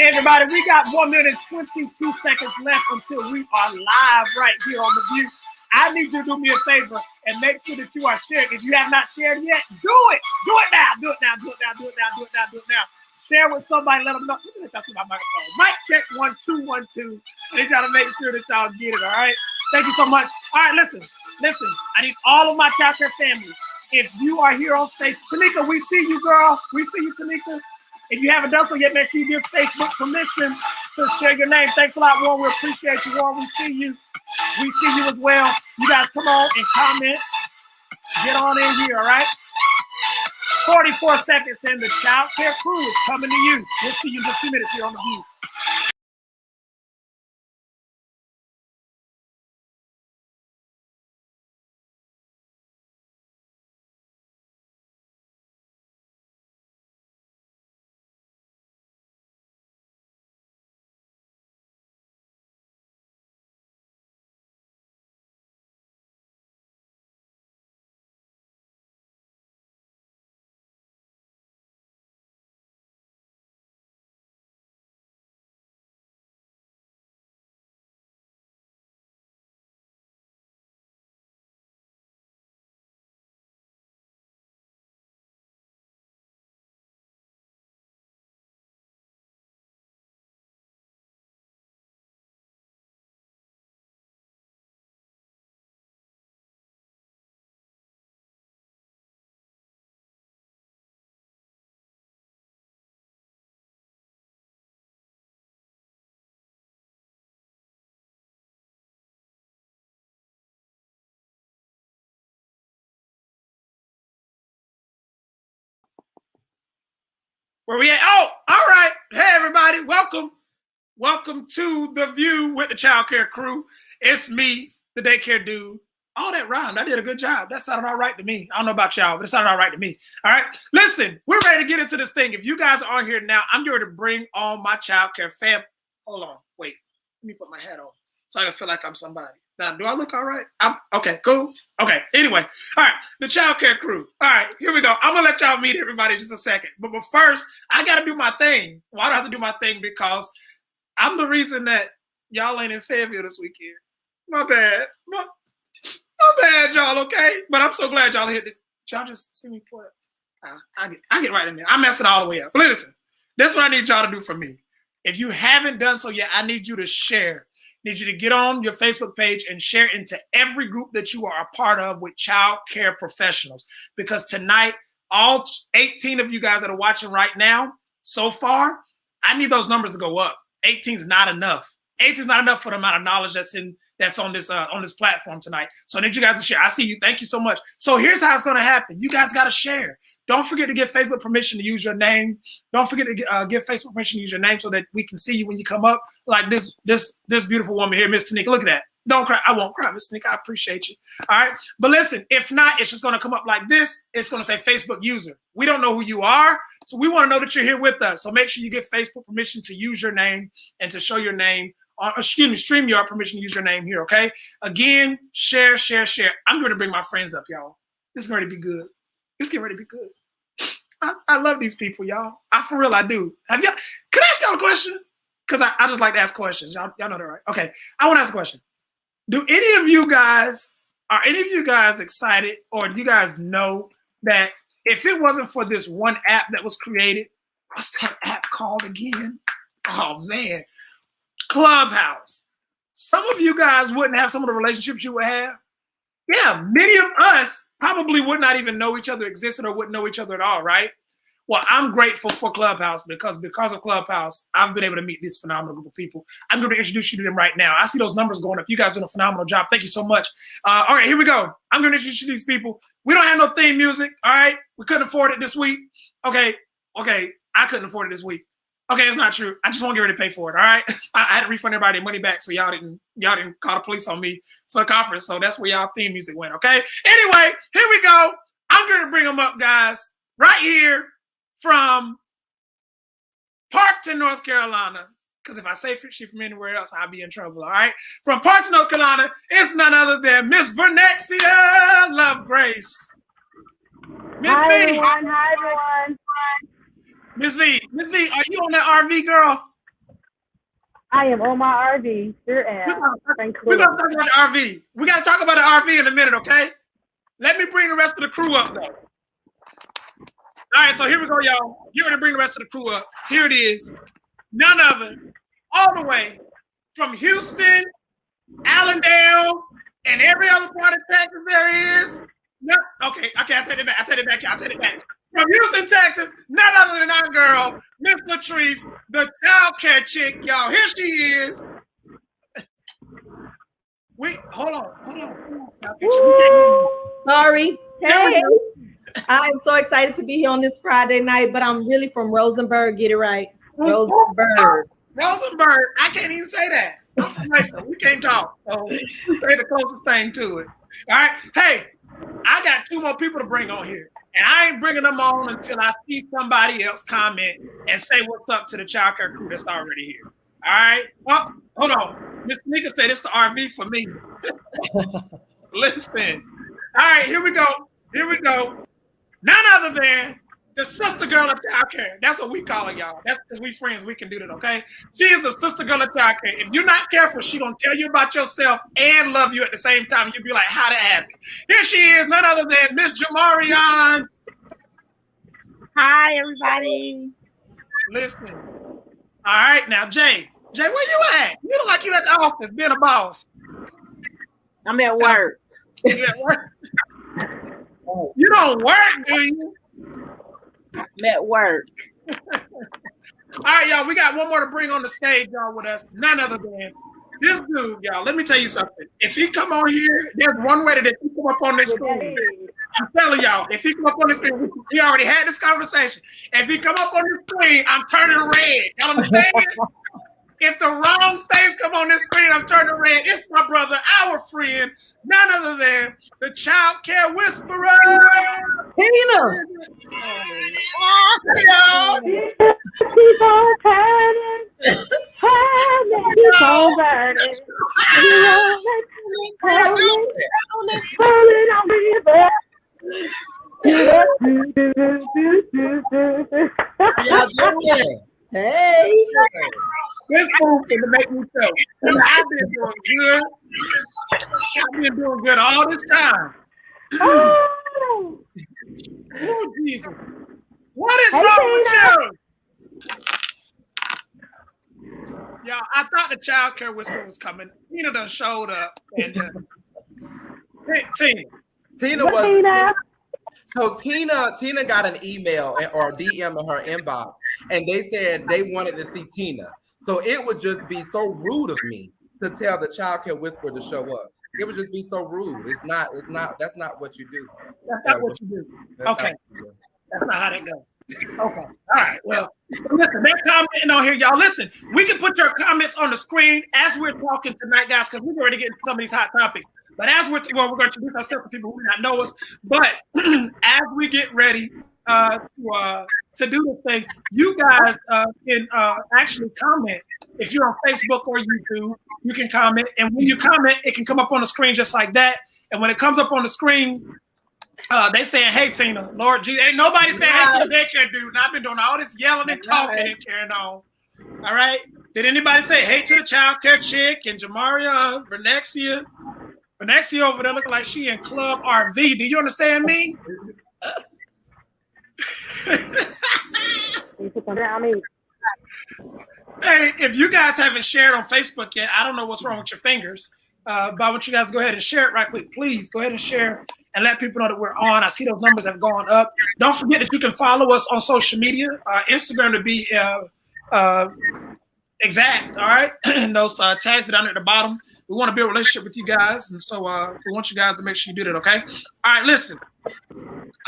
everybody, we got 1 minute and 22 seconds left until we are live right here on The View. I need you to do me a favor and make sure that you are sharing. If you have not shared yet, do it. Do it now. Do it now. Do it now. Do it now. Do it now. Do it now. Share with somebody. Let them know. Let me see my microphone. Mic check 1 2 1 2. I need y'all to make sure that y'all get it. All right. Thank you so much. All right. Listen. I need all of my Childcare family. If you are here on Facebook, Tanika, we see you, girl. We see you, Tanika. If you haven't done so yet, make sure you give Facebook permission to share your name. Thanks a lot, Warren. We appreciate you, Warren. We see you. We see you as well. You guys come on and comment. Get on in here, all right? 44 seconds and the Childcare Crew is coming to you. We'll see you in just 2 minutes here on The View. Where we at? Oh, all right. Hey, everybody. Welcome to The View with the Childcare Crew. It's me, the daycare dude. All that rhymed. I did a good job. That sounded all right to me. I don't know about y'all, but it sounded all right to me. All right. Listen, we're ready to get into this thing. If you guys are on here now, I'm going to bring on my Childcare fam. Hold on. Wait. Let me put my hat on so I can feel like I'm somebody. Now, do I look all right? Okay, cool. Okay, anyway. All right, the Childcare Crew. All right, here we go. I'm going to let y'all meet everybody in just a second. But first, I got to do my thing. Why do I have to do my thing? Because I'm the reason that y'all ain't in Fayetteville this weekend. My bad. My bad, y'all, okay? But I'm so glad y'all hit it. Y'all just see me put it. I get right in there. I'm messing all the way up. But listen, this is what I need y'all to do for me. If you haven't done so yet, I need you to share. I need you to get on your Facebook page and share into every group that you are a part of with child care professionals. Because tonight, all 18 of you guys that are watching right now, so far, I need those numbers to go up. 18 is not enough. 18 is not enough for the amount of knowledge that's on this platform tonight. So I need you guys to share. I see you. Thank you so much. So here's how it's going to happen. You guys got to share. Don't forget to give Facebook permission to use your name. Don't forget to give Facebook permission to use your name so that we can see you when you come up. Like this beautiful woman here, Miss Tanika. Look at that. Don't cry. I won't cry, Miss Tanika. I appreciate you. All right. But listen, if not, it's just going to come up like this. It's going to say Facebook user. We don't know who you are. So we want to know that you're here with us. So make sure you give Facebook permission to use your name and to show your name. StreamYard permission to use your name here, okay? Again, share. I'm going to bring my friends up, y'all. This is going to be good. It's getting ready to be good. I love these people, y'all. For real, I do. Could I ask y'all a question? Because I just like to ask questions. Y'all know that, right? Okay, I want to ask a question. Are any of you guys excited, or do you guys know that if it wasn't for this one app that was created, what's that app called again? Oh, man. Clubhouse. Some of you guys wouldn't have some of the relationships you would have. Yeah, many of us probably would not even know each other existed or wouldn't know each other at all, right? Well, I'm grateful for Clubhouse because of Clubhouse, I've been able to meet this phenomenal group of people. I'm going to introduce you to them right now. I see those numbers going up. You guys are doing a phenomenal job. Thank you so much. All right, here we go. I'm going to introduce you to these people. We don't have no theme music, all right? We couldn't afford it this week. Okay, I couldn't afford it this week. Okay, it's not true. I just won't get ready to pay for it. All right, I had to refund everybody their money back, so y'all didn't call the police on me for the conference. So that's where y'all theme music went. Okay. Anyway, here we go. I'm going to bring them up, guys, right here from Parkton, North Carolina. Because if I say she's from anywhere else, I'll be in trouble. All right. From Parkton, North Carolina, it's none other than Miss Vernexia Love Grace. Hi, everyone. Miss V, are you on that RV, girl? I am on my RV. Sure am. We're gonna talk about the RV. We gotta talk about the RV in a minute, okay? Let me bring the rest of the crew up though. All right, so here we go, y'all. You're gonna bring the rest of the crew up. Here it is. None other, all the way from Houston, Allendale, and every other part of Texas there is. No, okay, I take it back. From Houston, Texas, none other than our girl, Miss Latrice, the childcare chick, y'all. Here she is. Hold on. Sorry. Hey, I'm so excited to be here on this Friday night, but I'm really from Rosenberg. Get it right. Rosenberg. I can't even say that. I'm from Rachel. We can't talk. So say the closest thing to it. All right. Hey, I got 2 more people to bring on here. And I ain't bringing them on until I see somebody else comment and say what's up to the childcare crew that's already here. All right. Well, hold on. Miss Nika said it's the RV for me. Listen. All right, here we go. None other than the sister girl of childcare. That's what we call her, y'all. That's because we friends. We can do that, okay? She is the sister girl of childcare. If you're not careful, she's going to tell you about yourself and love you at the same time. You'll be like, how that happen? Here she is, none other than Miss Jamarion. Hi, everybody. Listen. All right, now, Jay, where you at? You look like you at the office being a boss. I'm at work. You at work? You don't work, do you? I'm at work. All right, y'all, we got one more to bring on the stage, y'all, with us. None other than this dude, y'all. Let me tell you something. If he come on here, there's one way that if he come up on this screen. I'm telling y'all, if he come up on the screen, we already had this conversation. If he come up on the screen, I'm turning red. Y'all understand? If the wrong face come on this screen, I'm turning red. It's my brother, our friend, none other than the childcare whisperer. Tina. Keep on turning. Keep on burning. Hey. This food to make me feel. I've been doing good. I've been doing good all this time. Oh, Jesus. What is wrong with you? Y'all, I thought the childcare whisper was coming. Tina done showed up. And Tina was. So Tina got an email or DM in her inbox, and they said they wanted to see Tina. So it would just be so rude of me to tell the childcare whisperer to show up. It would just be so rude. That's not what you do. That's not what you do. Okay. That's not how that goes. Okay. All right. Well, listen, they're commenting on here, y'all. Listen, we can put your comments on the screen as we're talking tonight, guys, because we're already getting to some of these hot topics. But as we're going to introduce ourselves to people who may not know us. But as we get ready to do the thing, you guys can actually comment. If you're on Facebook or YouTube, you can comment. And when you comment, it can come up on the screen just like that. And when it comes up on the screen, they saying, hey, Tina, Lord Jesus. Ain't nobody saying, hey, to the daycare dude. And I've been doing all this yelling and talking and carrying on. All right. Did anybody say, hey, to the childcare chick and Jamaria, Vernexia? Vernexia over there looking like she in Club RV. Do you understand me? Hey, if you guys haven't shared on Facebook yet, I don't know what's wrong with your fingers. But I want you guys to go ahead and share it right quick. Please go ahead and share and let people know that we're on. I see those numbers have gone up. Don't forget that you can follow us on social media. Instagram to be exact, all right? And those tags are down at the bottom. We want to build a relationship with you guys. And so we want you guys to make sure you do that, okay? All right, listen.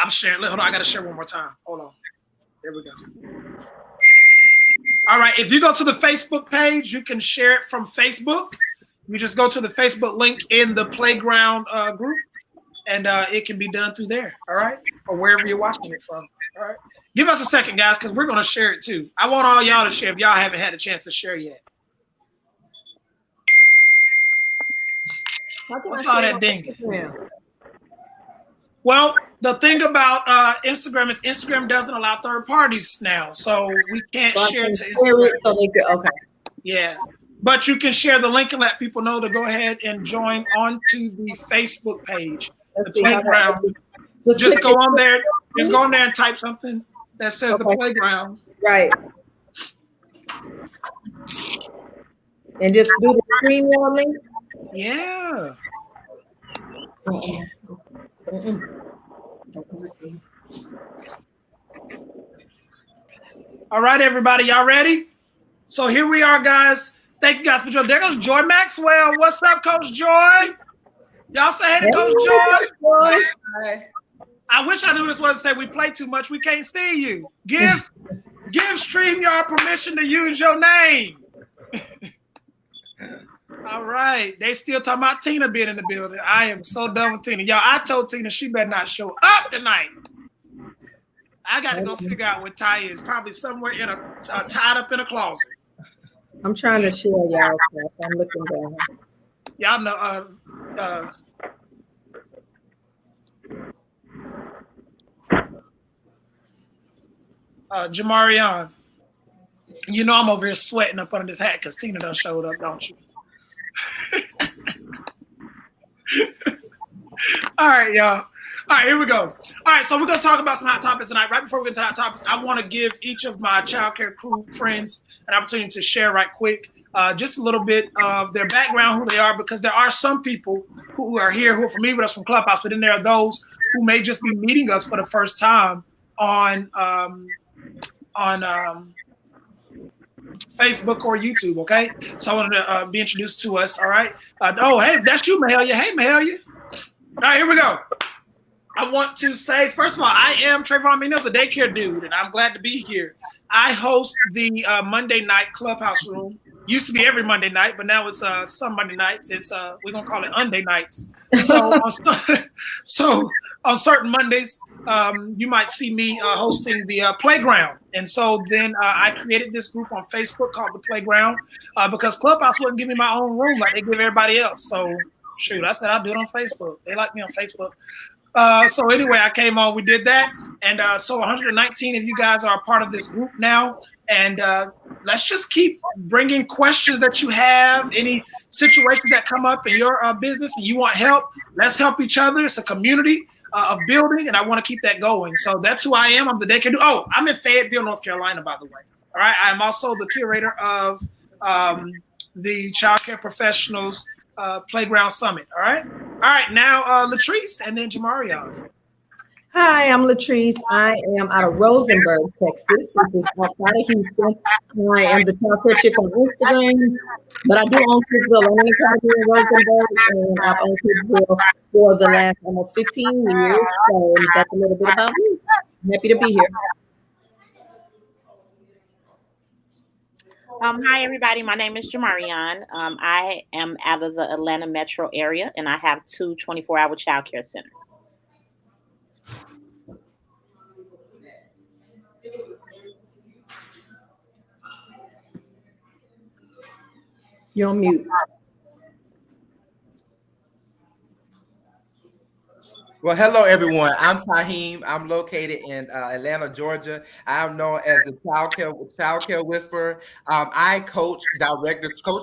I'm sharing. Hold on, I got to share one more time. Hold on. There we go. All right, if you go to the Facebook page, you can share it from Facebook. You just go to the Facebook link in the Playground group, and it can be done through there, all right? Or wherever you're watching it from, all right? Give us a second, guys, because we're going to share it too. I want all y'all to share if y'all haven't had a chance to share yet. What's all that dinging? Well, the thing about Instagram is Instagram doesn't allow third parties now, so we can't share to Instagram. Okay. Yeah. but you can share the link and let people know to go ahead and join onto the Facebook page, Let's the see how playground. that- Just click go it. on there. Just go on there and type something that says the Okay. playground. Right. And just do the stream link. Yeah. All right, everybody, y'all ready? So here we are, guys. Thank you guys for joining. There goes Joy Maxwell. What's up, Coach Joy? Y'all say hey to Coach Joy. Hi. I wish I knew this wasn't say we play too much. We can't see you. Give StreamYard permission to use your name. All right. They still talking about Tina being in the building. I am so done with Tina. Y'all, I told Tina she better not show up tonight. I got to go figure out where Ty is. Probably somewhere in tied up in a closet. I'm trying to share y'all stuff. I'm looking down. Y'all know Jamarion, you know I'm over here sweating up under this hat because Tina done showed up, don't you? All right, y'all. All right, here we go. All right, so we're going to talk about some hot topics tonight. Right before we get to hot topics, I want to give each of my Childcare Crew friends an opportunity to share right quick just a little bit of their background, who they are, because there are some people who are here who are familiar with us from Clubhouse, but then there are those who may just be meeting us for the first time on Facebook or YouTube, okay? So I wanted to be introduced to us, all right? Oh, hey, that's you, Mahalia. Hey, Mahalia. All right, here we go. I want to say, first of all, I am Trayvon Meanell, the daycare dude, and I'm glad to be here. I host the Monday night Clubhouse room. Used to be every Monday night, but now it's some Monday nights. It's we're gonna call it Unday nights. So on certain Mondays, you might see me hosting the playground. And so then I created this group on Facebook called the Playground because Clubhouse wouldn't give me my own room like they give everybody else. So shoot, I said I'll do it on Facebook. They like me on Facebook. So anyway, I came on, we did that. And so 119 of you guys are a part of this group now. And let's just keep bringing questions that you have, any situations that come up in your business and you want help. Let's help each other. It's a community of building, and I want to keep that going. So that's who I am. I'm the daycare dude. Oh, I'm in Fayetteville, North Carolina, by the way. All right. I'm also the curator of the Childcare Professionals Playground Summit. All right. All right. Now, Latrice and then Jamarion. Hi, I'm Latrice. I am out of Rosenberg, Texas, which is outside of Houston. I am the Childcare Chick on Instagram, but I do own Kidsville Learning Academy in Rosenberg, and I've owned Kidsville for the last almost 15 years. So that's a little bit about me. I'm happy to be here. Hi, everybody. My name is Jamarion. I am out of the Atlanta metro area, and I have 2 24-hour childcare centers. You're on mute. Well, hello, everyone. I'm Fahim. I'm located in Atlanta, Georgia. I'm known as the Childcare Whisperer. I coach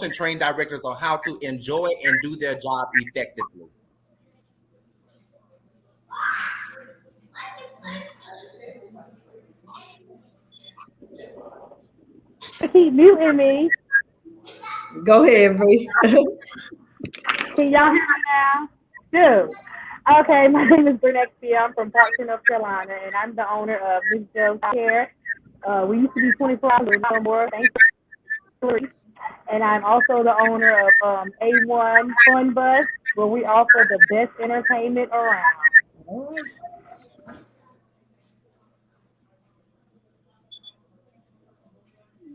and train directors on how to enjoy and do their job effectively. Keep muting me. Go ahead, Bree. Can y'all hear me now? Dude. Okay, my name is Brunexia. I'm from Parkton, North Carolina, and I'm the owner of Miss Joe's Care. We used to be 24 hours, no more. Thank you. And I'm also the owner of A1 Fun Bus, where we offer the best entertainment around.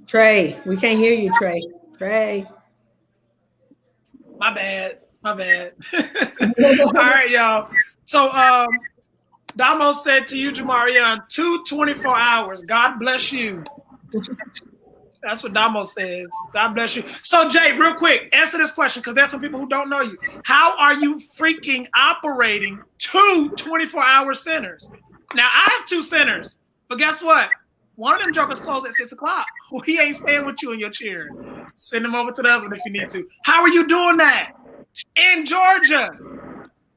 Trey, we can't hear you, Trey. Trey. My bad. All right, y'all. So Damo said to you, Jamarion, 2 24 hours. God bless you. That's what Damo says. God bless you. So Jay, real quick, answer this question because there's some people who don't know you. How are you freaking operating 2 24-hour centers? Now, I have 2 centers, but guess what? One of them jokers close at 6 o'clock. Well, he ain't staying with you in your chair. Send him over to the other one if you need to. How are you doing that in Georgia?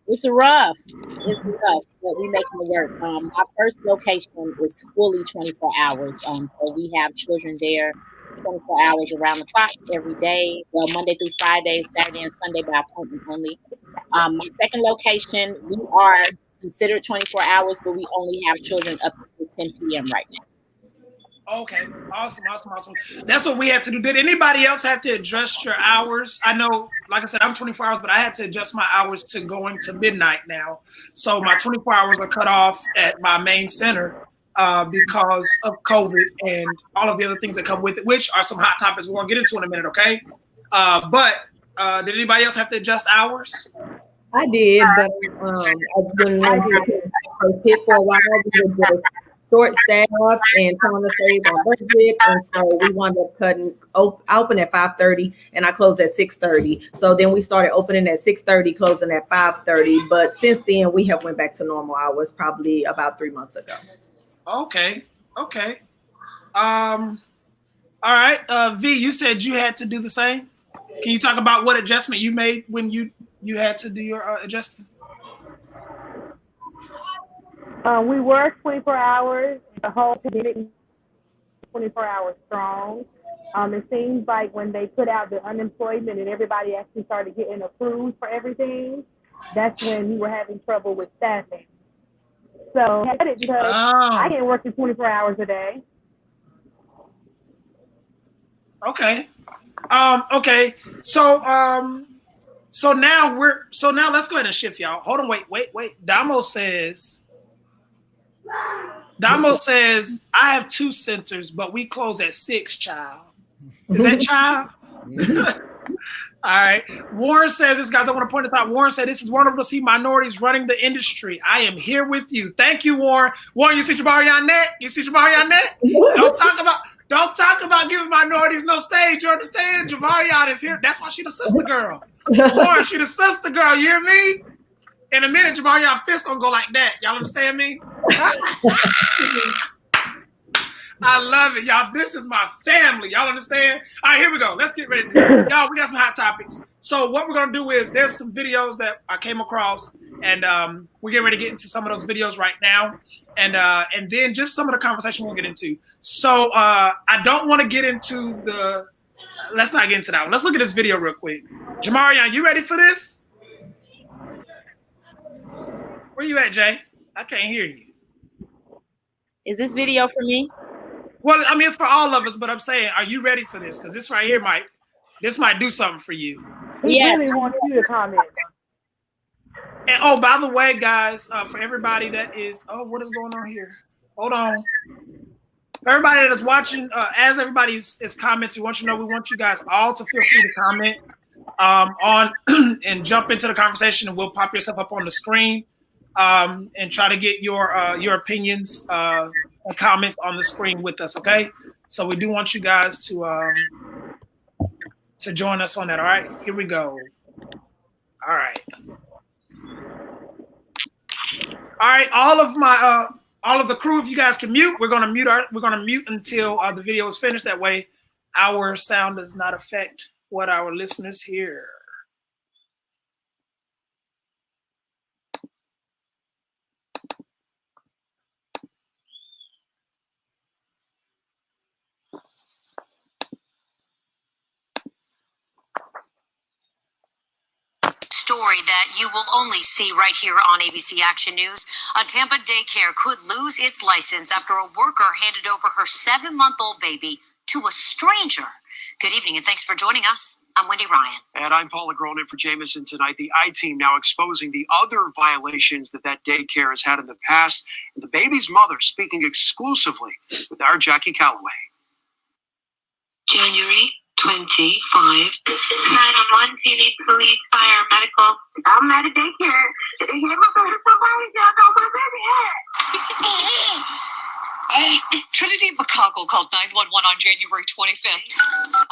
It's rough. It's rough, but we making it work. Our first location is fully 24 hours. So we have children there 24 hours around the clock every day. Well, Monday through Friday, Saturday and Sunday by appointment only. My second location, we are considered 24 hours, but we only have children up to 10 p.m. right now. Okay, awesome. That's what we had to do. Did anybody else have to adjust your hours? I know, like I said, I'm 24 hours, but I had to adjust my hours to going to midnight now. So my 24 hours are cut off at my main center because of COVID and all of the other things that come with it, which are some hot topics we're going to get into in a minute, okay? But did anybody else have to adjust hours? I did, but when I hit for a while, we were just short staff and trying to save on budget, and so we wound up cutting open at 5:30, and I closed at 6:30. So then we started opening at 6:30, closing at 5:30. But since then, we have went back to normal hours, probably about 3 months ago. Okay. All right. V, you said you had to do the same. Can you talk about what adjustment you made when you had to do your adjustment? We worked 24 hours. The whole pandemic, 24 hours strong. It seems like when they put out the unemployment and everybody actually started getting approved for everything, that's when we were having trouble with staffing. So I did it because I can't work 24 hours a day. Okay. Okay. So now let's go ahead and shift, y'all. Hold on, wait. Damo says I have 2 centers, but we close at 6, child. Is that child? All right. Warren says this, guys. I want to point this out. Warren said this is wonderful to see minorities running the industry. I am here with you. Thank you, Warren. Warren, you see Jabari on net? Don't talk about giving minorities no stage. You understand? Javarian is here. That's why she the sister girl. Warren, she the sister girl. You hear me? In a minute, Javarian fist gonna go like that. Y'all understand me? I love it, y'all. This is my family. Y'all understand? All right, here we go. Let's get ready to do it. Y'all, we got some hot topics. So what we're gonna do is there's some videos that I came across, and we're getting ready to get into some of those videos right now, and then just some of the conversation we'll get into. So I don't want to get into the. Let's not get into that one. Let's look at this video real quick. Jamarian, you ready for this? Where you at, Jay? I can't hear you. Is this video for me? Well, I mean, it's for all of us, but I'm saying, are you ready for this? Because this right here might do something for you. He really wants you to comment. And oh, by the way, guys, for everybody that is, what is going on here? Hold on. For everybody that is watching, as everybody is commenting, we want you guys all to feel free to comment on and jump into the conversation, and we'll pop yourself up on the screen and try to get your opinions and comments on the screen with us. Okay, so we do want you guys to join us on that. All right, here we go. All right, all of the crew, if you guys can mute, we're gonna mute until the video is finished. That way our sound does not affect what our listeners hear. Story that you will only see right here on ABC Action News. A Tampa daycare could lose its license after a worker handed over her 7-month-old baby to a stranger. Good evening and thanks for joining us. I'm Wendy Ryan. And I'm Paula Gronin for Jameson tonight. The I-Team now exposing the other violations that daycare has had in the past. And the baby's mother speaking exclusively with our Jackie Calloway. January 25. 911, TV, police, fire, medical. I'm at a daycare. Trinity McCockle called 911 on January 25th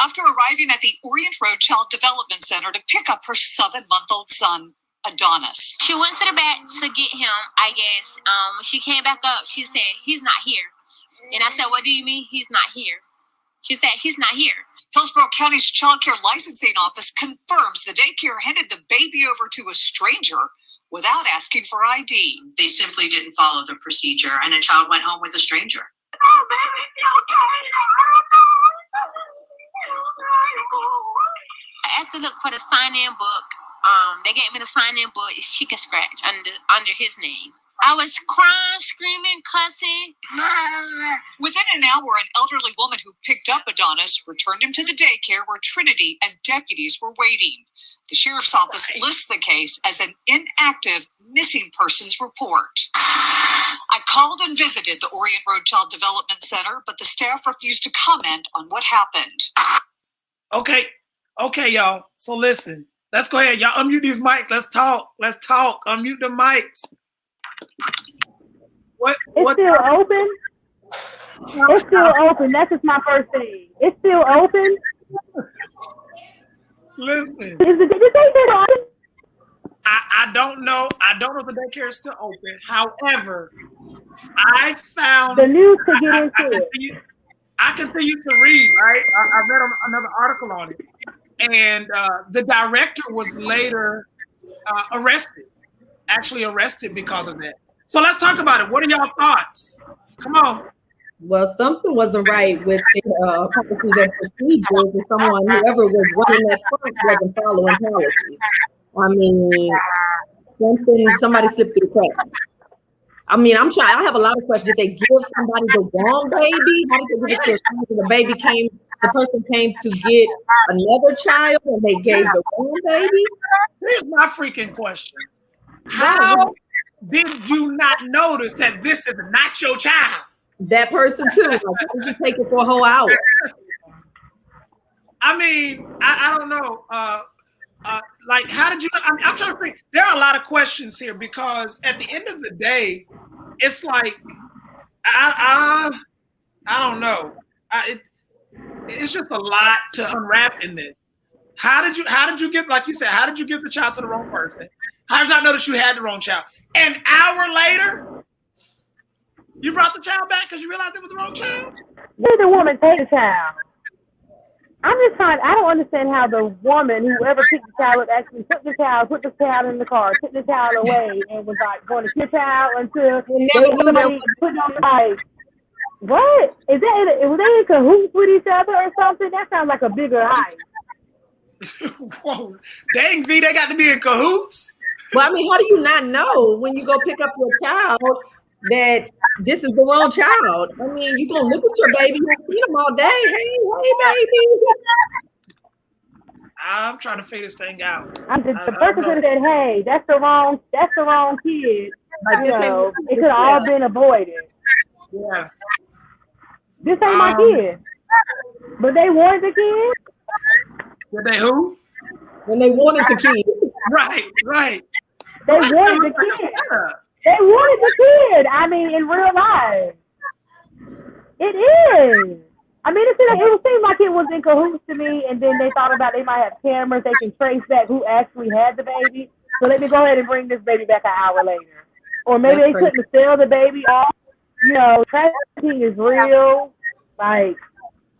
after arriving at the Orient Road Child Development Center to pick up her 7-month-old son, Adonis. She went to the back to get him, I guess. When she came back up, she said, he's not here. And I said, what do you mean he's not here? She said, he's not here. Hillsborough County's Childcare Licensing Office confirms the daycare handed the baby over to a stranger without asking for ID. They simply didn't follow the procedure, and a child went home with a stranger. Oh, baby, I asked to look for the sign-in book. They gave me the sign-in book. It's Chicken Scratch under his name. I was crying, screaming, cussing. Within an hour, an elderly woman who picked up Adonis returned him to the daycare where Trinity and deputies were waiting. The sheriff's office lists the case as an inactive missing persons report. I called and visited the Orient Road Child Development Center, but the staff refused to comment on what happened. Okay, y'all. So listen, let's go ahead. Y'all unmute these mics. Let's talk. Unmute the mics. It's still open. It's still open. That's just my first thing. It's still open. Listen. Is the daycare open? I don't know. I don't know if the daycare is still open. However, I found the news to get into it. I continue to read, right? I read another article on it. And the director was later actually arrested because of that. So let's talk about it. What are y'all thoughts? Come on. Well, something wasn't right with the policies and procedures, and whoever was running that front wasn't following policies. I mean, somebody slipped through the cracks. I mean, I have a lot of questions. Did they give somebody the wrong baby? How did they give it to the person came to get another child and they gave the wrong baby? Here's my freaking question. How did you not notice that this is not your child? That person too. Like, why did you take it for a whole hour? I mean, I don't know. Like, how did you? I'm trying to think. There are a lot of questions here because at the end of the day, it's like I don't know. It's just a lot to unwrap in this. How did you give, like you said, how did you give the child to the wrong person? How did you not notice you had the wrong child? An hour later, you brought the child back because you realized it was the wrong child? Did the woman take the child? I'm just trying, I don't understand how the woman, whoever picked the child up, actually took the child in the car, took the child away, and was like going to kiss child until somebody put on the light. What? Was they in cahoots with each other or something? That sounds like a bigger heist. Whoa. Dang, V, they got to be in cahoots? Well, I mean, how do you not know when you go pick up your child that this is the wrong child? I mean, you're going to look at your baby, you've seen them all day. Hey, baby. I'm trying to figure this thing out. The person could have said, hey, that's the wrong kid. Like, it could have all been avoided. Yeah. This ain't my kid. But they wanted the kid? Did they who? When they wanted the kid. Right. They wanted the kid. They wanted the kid. I mean, in real life. It is. I mean, it seemed like it was in cahoots to me, and then they thought about they might have cameras, they can trace back who actually had the baby. So let me go ahead and bring this baby back an hour later. Or maybe they couldn't sell the baby off. You know, trafficking is real. Like,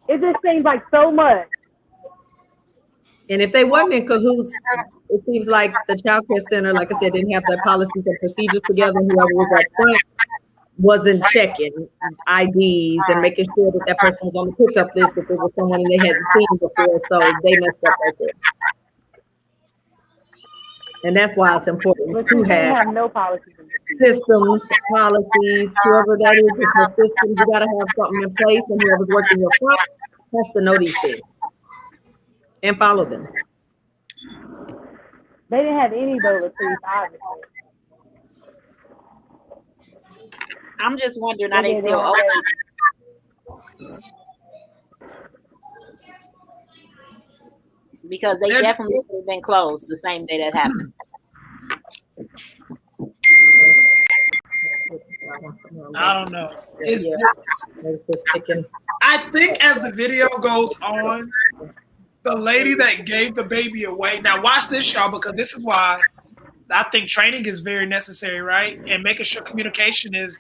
it just seems like so much. And if they wasn't in cahoots, it seems like the child care center, like I said, didn't have their policies and procedures together. And whoever was up front wasn't checking IDs and making sure that that person was on the pickup list if it was someone they hadn't seen before. So they messed up right there. And that's why it's important to have no policies. Systems, policies, whoever that is, it's the systems. You got to have something in place, and whoever's working your front has to know these things and follow them. They didn't have any bullet proofs, obviously. I'm just wondering, are they still open? Because they definitely should have been closed the same day that happened. I don't know. I think as the video goes on, the lady that gave the baby away. Now watch this, y'all, because this is why I think training is very necessary, right? And making sure communication is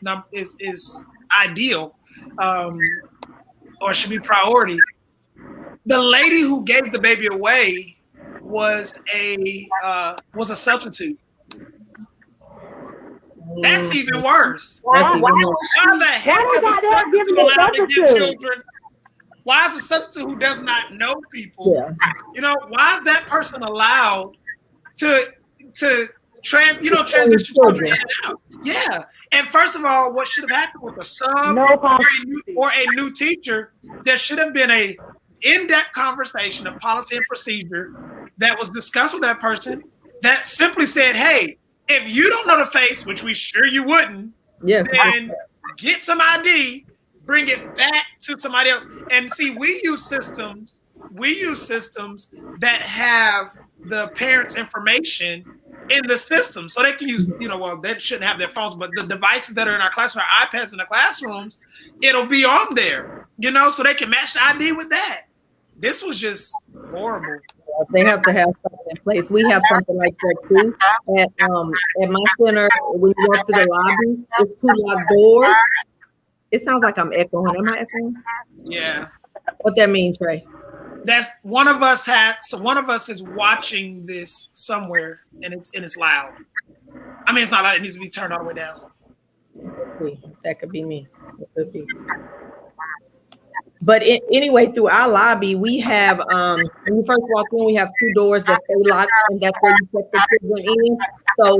ideal. or should be priority. The lady who gave the baby away was a substitute. That's even worse. Why Why the heck is a substitute allowed to give children? Why is a substitute who does not know people? Yeah. You know, why is that person allowed to transition children in and out? Yeah. And first of all, what should have happened with a sub or a new teacher? There should have been a in-depth conversation of policy and procedure that was discussed with that person that simply said, hey, if you don't know the face, which we sure you wouldn't, then get some ID, bring it back to somebody else. And see, we use systems that have the parents' information in the system. So they can use, they shouldn't have their phones, but the devices that are in our classroom, our iPads in the classrooms, it'll be on there, so they can match the ID with that. This was just horrible. They have to have something in place. We have something like that too. At my center, when you walk through the lobby, it's 2 locked doors. It sounds like I'm echoing. Am I echoing? Yeah. What that mean, Trey? That's one of us is watching this somewhere, and it's loud. I mean, it's not loud. It needs to be turned all the way down. That could be me. It could be. But anyway, through our lobby, we have, when you first walk in, we have 2 doors that stay locked, and that's where you put the children in. So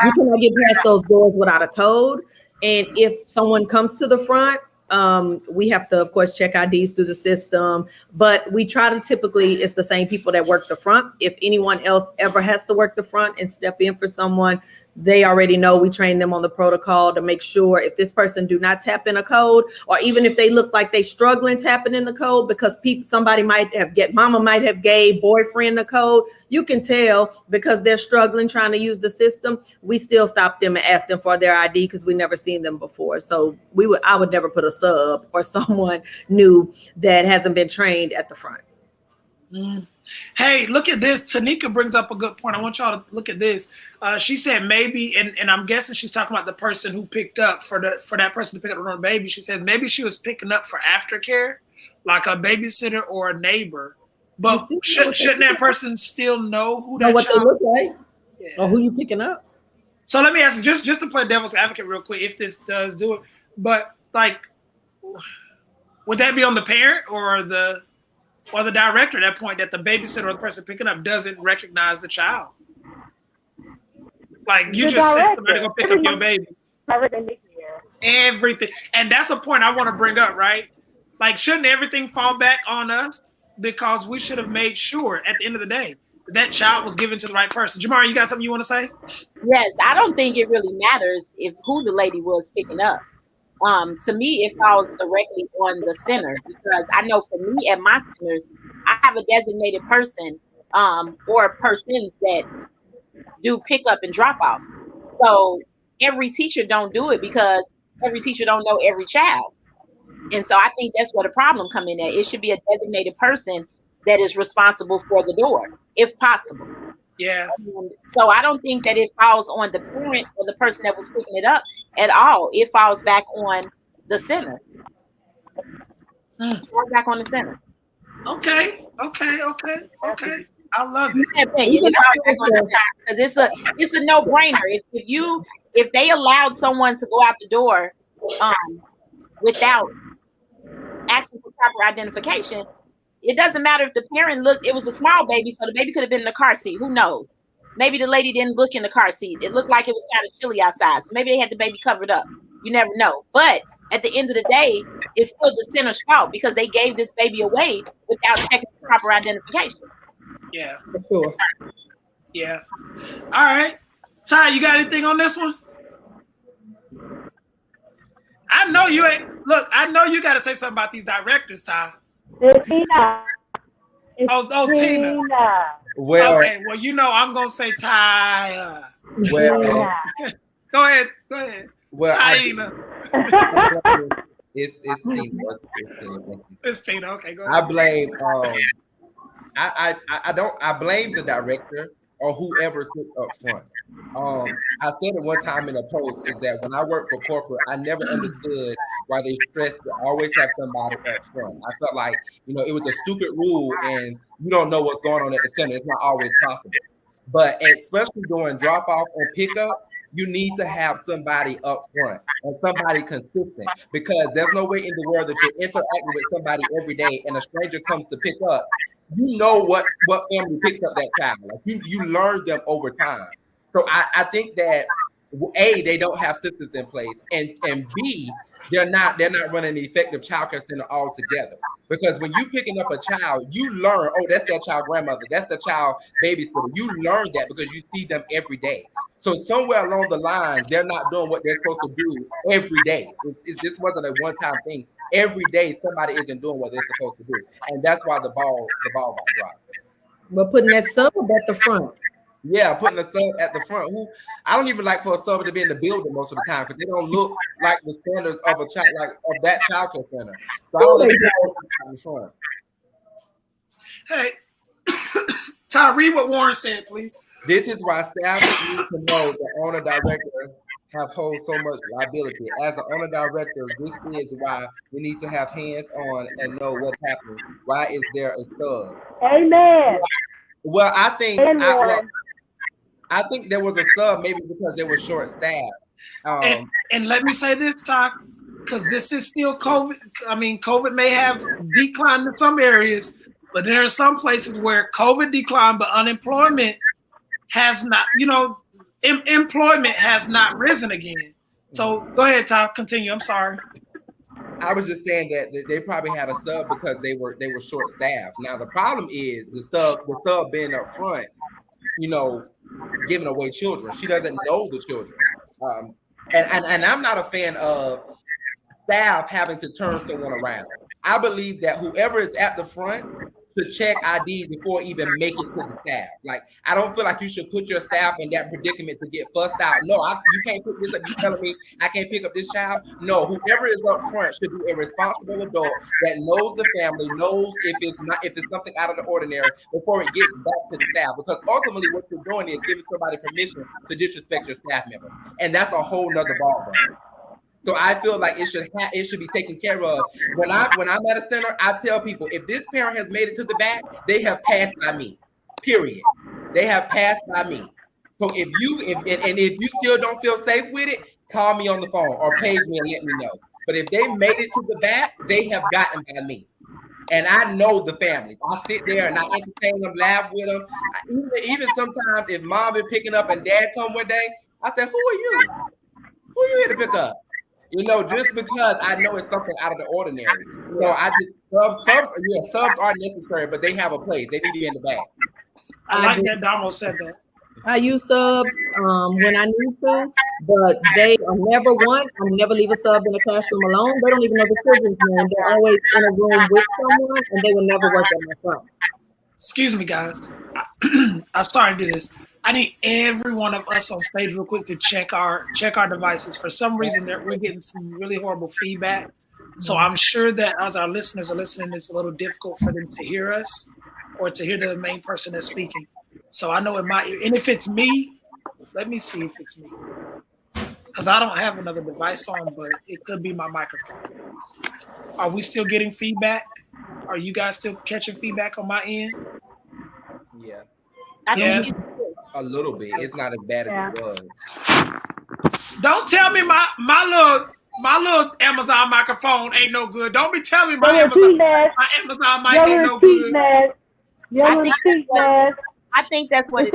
you cannot get past those doors without a code. And if someone comes to the front, we have to, of course, check IDs through the system. But we try to typically, it's the same people that work the front. If anyone else ever has to work the front and step in for someone, they already know. We train them on the protocol to make sure if this person do not tap in a code, or even if they look like they struggling tapping in the code because somebody might have mama might have gave boyfriend the code, you can tell because they're struggling trying to use the system. We still stop them and ask them for their ID because we never seen them before. So I would never put a sub or someone new that hasn't been trained at the front. Hey, look at this. Tanika brings up a good point. I want y'all to look at this. She said maybe, and I'm guessing she's talking about the person who picked up for that person to pick up her baby. She said maybe she was picking up for aftercare, like a babysitter or a neighbor. But shouldn't that person still know who that what child they look like, or who you picking up? So let me ask you, just to play devil's advocate real quick, if this does do it, but like, would that be on the parent or the director at that point, that the babysitter or the person picking up doesn't recognize the child? Like you just said somebody go pick up your baby. Everything. And that's a point I want to bring up, right? Like, shouldn't everything fall back on us? Because we should have made sure at the end of the day that child was given to the right person. Jamara, you got something you want to say? Yes, I don't think it really matters who the lady was picking up. To me, it falls directly on the center, because I know for me at my centers, I have a designated person or persons that do pick up and drop off. So every teacher don't do it because every teacher don't know every child. And so I think that's where the problem come in at. It should be a designated person that is responsible for the door, if possible. Yeah. So I don't think that it falls on the parent or the person that was picking it up at all. It falls back on the center. It falls back on the center. Okay. I love it. Because it's a no-brainer. If they allowed someone to go out the door without asking for proper identification, it doesn't matter if the parent looked. It was a small baby, so the baby could have been in the car seat. Who knows? Maybe the lady didn't look in the car seat. It looked like it was kind of chilly outside, so maybe they had the baby covered up. You never know. But at the end of the day, it's still the center's fault because they gave this baby away without checking for proper identification. Yeah. For sure. Yeah. All right. Ty, you got anything on this one? I know you ain't. Look, I know you got to say something about these directors, Ty. Tina. Tina. Well, okay. Well, I'm gonna say Ty. Well, go ahead. Well, Tina. It's Tina. It's Tina. Okay, go ahead. I blame. I blame the director or whoever sits up front. I said it one time in a post is that when I worked for corporate, I never understood why they stressed to always have somebody up front. I felt like, it was a stupid rule and you don't know what's going on at the center. It's not always possible. But especially during drop off and pickup, you need to have somebody up front and somebody consistent, because there's no way in the world that you're interacting with somebody every day and a stranger comes to pick up. You know what family picks up that child. Like you learn them over time. So I think that A, they don't have systems in place, and B, they're not running an effective childcare center altogether. Because when you picking up a child, you learn, oh, that's that child grandmother, that's the child babysitter. You learn that because you see them every day. So somewhere along the lines, they're not doing what they're supposed to do every day. This wasn't a one-time thing. Every day, somebody isn't doing what they're supposed to do, and that's why the ball got dropped. But putting that sub at the front. Yeah, putting a sub at the front. Who I don't even like for a sub to be in the building most of the time because they don't look like the standards of a child, like of that childcare center. So I don't like in the front. Hey, Ty, read what Warren said, please. This is why staff need to know the owner director have hold so much liability. As the owner director, this is why we need to have hands on and know what's happening. Why is there a sub? Amen. Well, I think I think there was a sub maybe because they were short staffed. And let me say this, Ty, because this is still COVID. I mean, COVID may have declined in some areas, but there are some places where COVID declined, but unemployment has not, employment has not risen again. So go ahead, Ty, continue. I'm sorry. I was just saying that they probably had a sub because they were short staffed. Now the problem is the sub being up front, giving away children. She doesn't know the children. And I'm not a fan of staff having to turn someone around. I believe that whoever is at the front should check IDs before even make it to the staff. Like, I don't feel like you should put your staff in that predicament to get fussed out. No, you can't put this up. You telling me I can't pick up this child? No, whoever is up front should be a responsible adult that knows the family, knows if it's something out of the ordinary before it gets back to the staff. Because ultimately what you're doing is giving somebody permission to disrespect your staff member. And that's a whole nother ballgame. So I feel like it should be taken care of. When I'm at a center, I tell people if this parent has made it to the back, they have passed by me. Period. They have passed by me. So if you still don't feel safe with it, call me on the phone or page me and let me know. But if they made it to the back, they have gotten by me. And I know the families. I sit there and I entertain them, laugh with them. Even sometimes if mom is picking up and dad come one day, I say, who are you? Who are you here to pick up? Just because I know it's something out of the ordinary. I just subs are necessary, but they have a place. They need to be in the back. I like that Damo said that. I use subs when I need to, but they are never one. I never leave a sub in a classroom alone. They don't even know the children's name. They're always in a room with someone, and they will never work at my phone. Excuse me, guys. I'm sorry to do this. I need every one of us on stage real quick to check our devices. For some reason, we're getting some really horrible feedback. So I'm sure that as our listeners are listening, it's a little difficult for them to hear us or to hear the main person that's speaking. So I know it might, and if it's me, let me see if it's me. Because I don't have another device on, but it could be my microphone. Are we still getting feedback? Are you guys still catching feedback on my end? Yeah. I think A little bit. It's not as bad as it was. Don't tell me my little Amazon microphone ain't no good. Don't be telling me my Amazon mic ain't no good. I think that's what it is.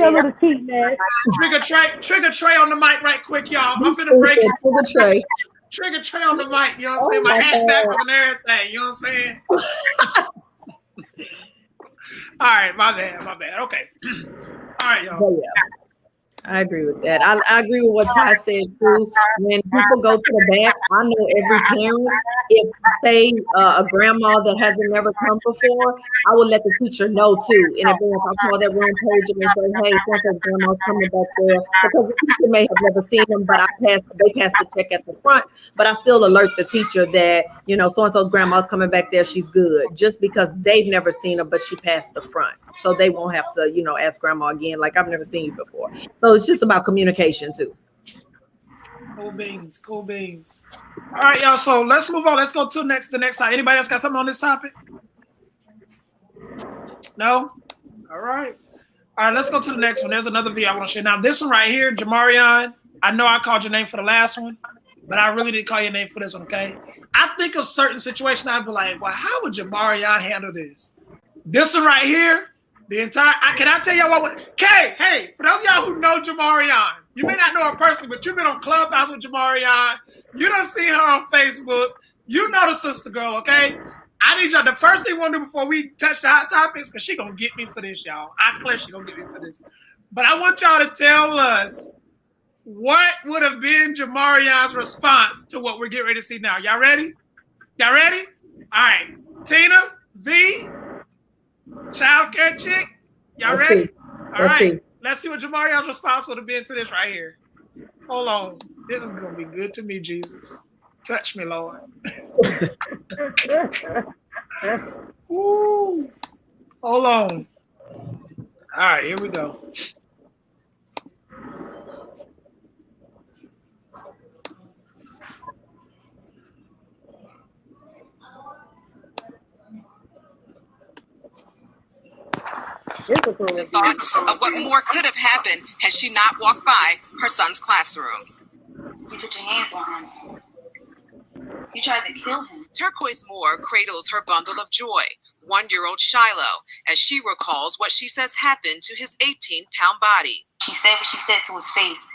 Trigger tray on the mic right quick, y'all. I'm finna break it. Trigger tray on the mic. You know what I'm saying? My hat backwards and everything. You know what I'm saying? All right, my bad. Okay. All right, y'all. I agree with that. I agree with what Ty said too. When people go to the back, I know every parent, if say a grandma that hasn't never come before, I will let the teacher know too. In advance, I'll call that room page and say, hey, so grandma's coming back there. Because the teacher may have never seen them, but they passed the check at the front, but I still alert the teacher that, you know, so-and-so's grandma's coming back there, she's good. Just because they've never seen her, but she passed the front. So they won't have to, you know, ask grandma again, like I've never seen you before. So it's just about communication too. Cool beans, cool beans. All right, y'all. So let's move on. Let's go to the next time. Anybody else got something on this topic? No? All right. All right, let's go to the next one. There's another video I want to share. Now, this one right here, Jamarion, I know I called your name for the last one, but I really didn't call your name for this one, okay? I think of certain situations, I'd be like, well, how would Jamarion handle this? This one right here, can I tell y'all what? Okay, hey, for those of y'all who know Jamarion, you may not know her personally, but you've been on Clubhouse with Jamarion. You done seen her on Facebook. You know the sister girl, okay? I need y'all, the first thing we want to do before we touch the hot topics, because she going to get me for this, y'all. I clear she going to get me for this. But I want y'all to tell us what would have been Jamarion's response to what we're getting ready to see now. Y'all ready? Y'all ready? All right. Tina, V, Childcare Chick, y'all ready? All right. Let's see what Jamarion's response would have been to this right here. Hold on. This is going to be good to me, Jesus. Touch me, Lord. Ooh. Hold on. All right, here we go. The thought of what more could have happened had she not walked by her son's classroom. You put your hands on him. You tried to kill him. Turquoise Moore cradles her bundle of joy, 1-year-old Shiloh, as she recalls what she says happened to his 18-pound body. She said what she said to his face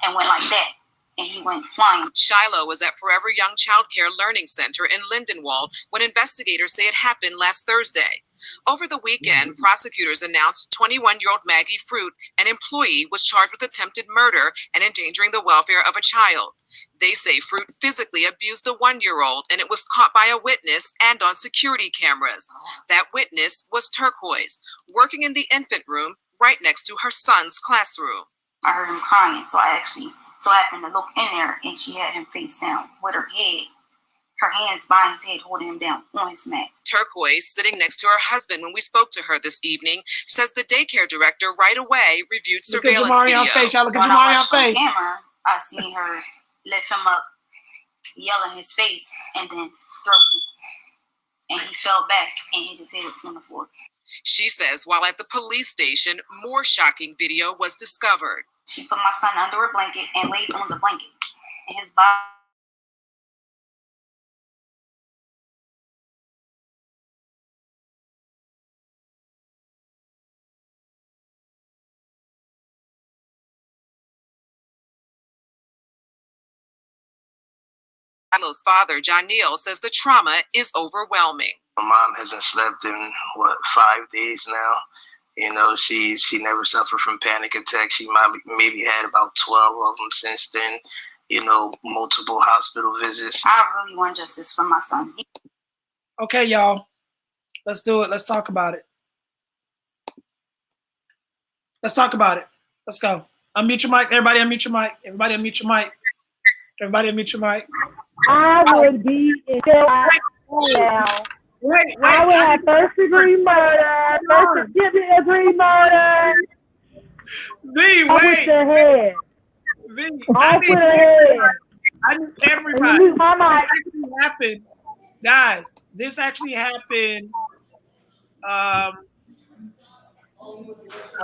and went like that, and he went flying. Shiloh was at Forever Young Childcare Learning Center in Lindenwold when investigators say it happened last Thursday. Over the weekend, prosecutors announced 21-year-old Maggie Fruit, an employee, was charged with attempted murder and endangering the welfare of a child. They say Fruit physically abused a 1-year-old, and it was caught by a witness and on security cameras. That witness was Turquoise, working in the infant room right next to her son's classroom. I heard him crying, so I happened to look in there, and she had him face down with her hands by his head, holding him down on his mat. Turquoise, sitting next to her husband when we spoke to her this evening, says the daycare director right away reviewed surveillance video. Look at When I watched the camera, I seen her lift him up, yell in his face, and then throw him. And he fell back and hit his head on the floor. She says while at the police station, more shocking video was discovered. She put my son under a blanket and laid on the blanket, and his body. Shiloh's father, John Neal, says the trauma is overwhelming. My mom hasn't slept in 5 days now. You know, she never suffered from panic attacks. She maybe had about 12 of them since then. You know, multiple hospital visits. I really want justice for my son. Okay, y'all. Let's do it. Let's talk about it. Let's talk about it. Let's go. Unmute your mic. Everybody unmute your mic. Everybody unmute your mic. Everybody unmute your mic. I would be in jail now. Wait, I would have first-degree murder, first-degree murder. V, I wait. the head. V, I need the head. I need everybody. This actually happened. Guys, this actually happened, I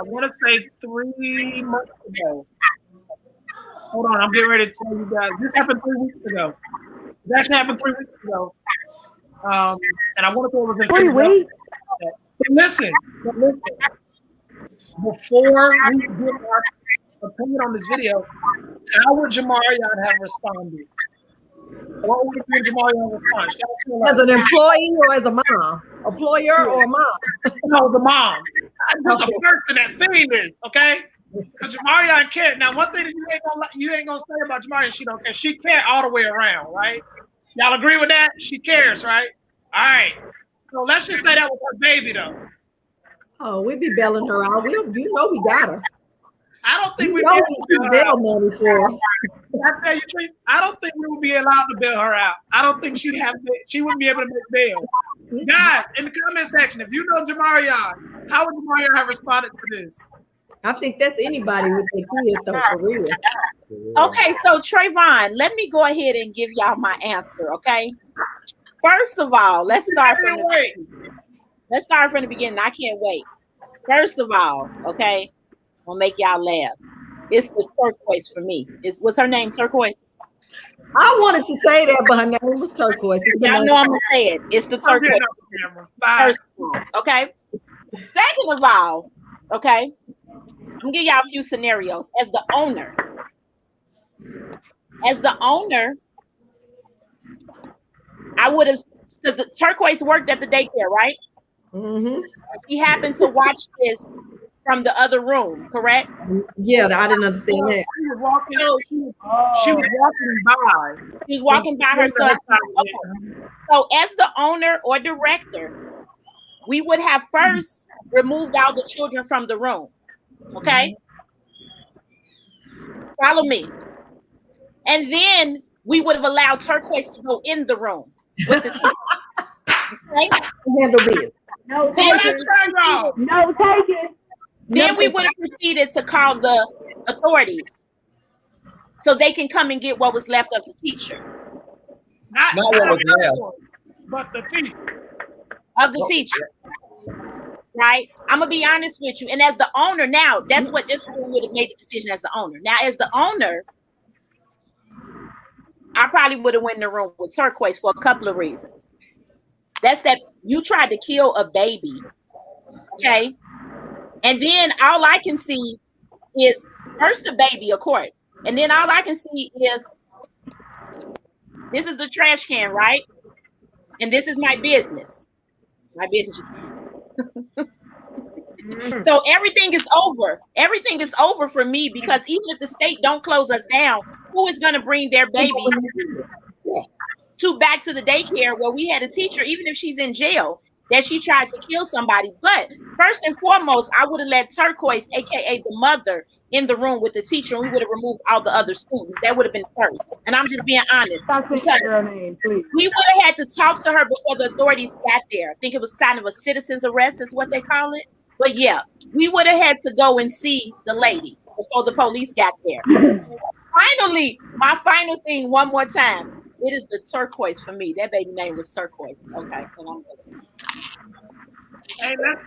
want to say 3 months ago. Hold on, I'm getting ready to tell you guys. This happened 3 weeks ago. This actually happened 3 weeks ago. And I want to say it was in 3 weeks? But listen. Before we get our opinion on this video, how would Jamarion have responded? What would be Jamarion's response? As an employee or as a mom? Employer or a mom? No, the mom. I'm just a person that seen this, okay? Because Jamarion cared. Now, one thing that you ain't gonna say about Jamarion, she don't care. She cared all the way around, right? Y'all agree with that? She cares, right? All right. So let's just say that was her baby, though. Oh, we be bailing her out. We got her. I don't think we we'd be bail money for her. I tell you, Trace, I don't think we would be allowed to bail her out. I don't think she wouldn't be able to make bail. Guys, in the comment section, if you know Jamarion, how would Jamarion have responded to this? I think that's anybody with their kids, though, for real. Okay, so Trayvon, let me go ahead and give y'all my answer, okay? First of all, let's start from the beginning. I can't wait. First of all, okay, I'll make y'all laugh. It's the turquoise for me. Was her name turquoise? I wanted to say that, but her name was turquoise. Y'all know I'm gonna say it. It's the turquoise. First of all, okay. Second of all, okay, I'm gonna give y'all a few scenarios. As the owner, I would have, because the turquoise worked at the daycare, right? Mm-hmm. She happened to watch this from the other room, correct? Yeah, I didn't understand that. She was walking by her son's house. Okay. So as the owner or director, we would have first removed all the children from the room. Okay? Follow me. And then we would have allowed turquoise to go in the room with the team. Okay? Handle this. No taking. Then we would have proceeded to call the authorities so they can come and get what was left of the teacher. Not what was left, but the teacher. Of the teacher. Right? I'm gonna be honest with you. And as the owner, now that's what we would have made the decision as the owner. Now, as the owner, I probably would have went in the room with turquoise for a couple of reasons. That's that you tried to kill a baby. Okay. And then all I can see is first the baby, of course. And then all I can see is this is the trash can, right? And this is my business. My business. So everything is over. Everything is over for me because even if the state don't close us down, who is going to bring their baby back to the daycare where we had a teacher, even if she's in jail, that she tried to kill somebody? But first and foremost, I would have let turquoise, aka the mother, in the room with the teacher, and we would have removed all the other students. That would have been first. And I'm just being honest. Because we would have had to talk to her before the authorities got there. I think it was kind of a citizen's arrest is what they call it. But yeah, we would have had to go and see the lady before the police got there. Finally, my final thing one more time. It is the turquoise for me. That baby name was turquoise. Okay. Hey, was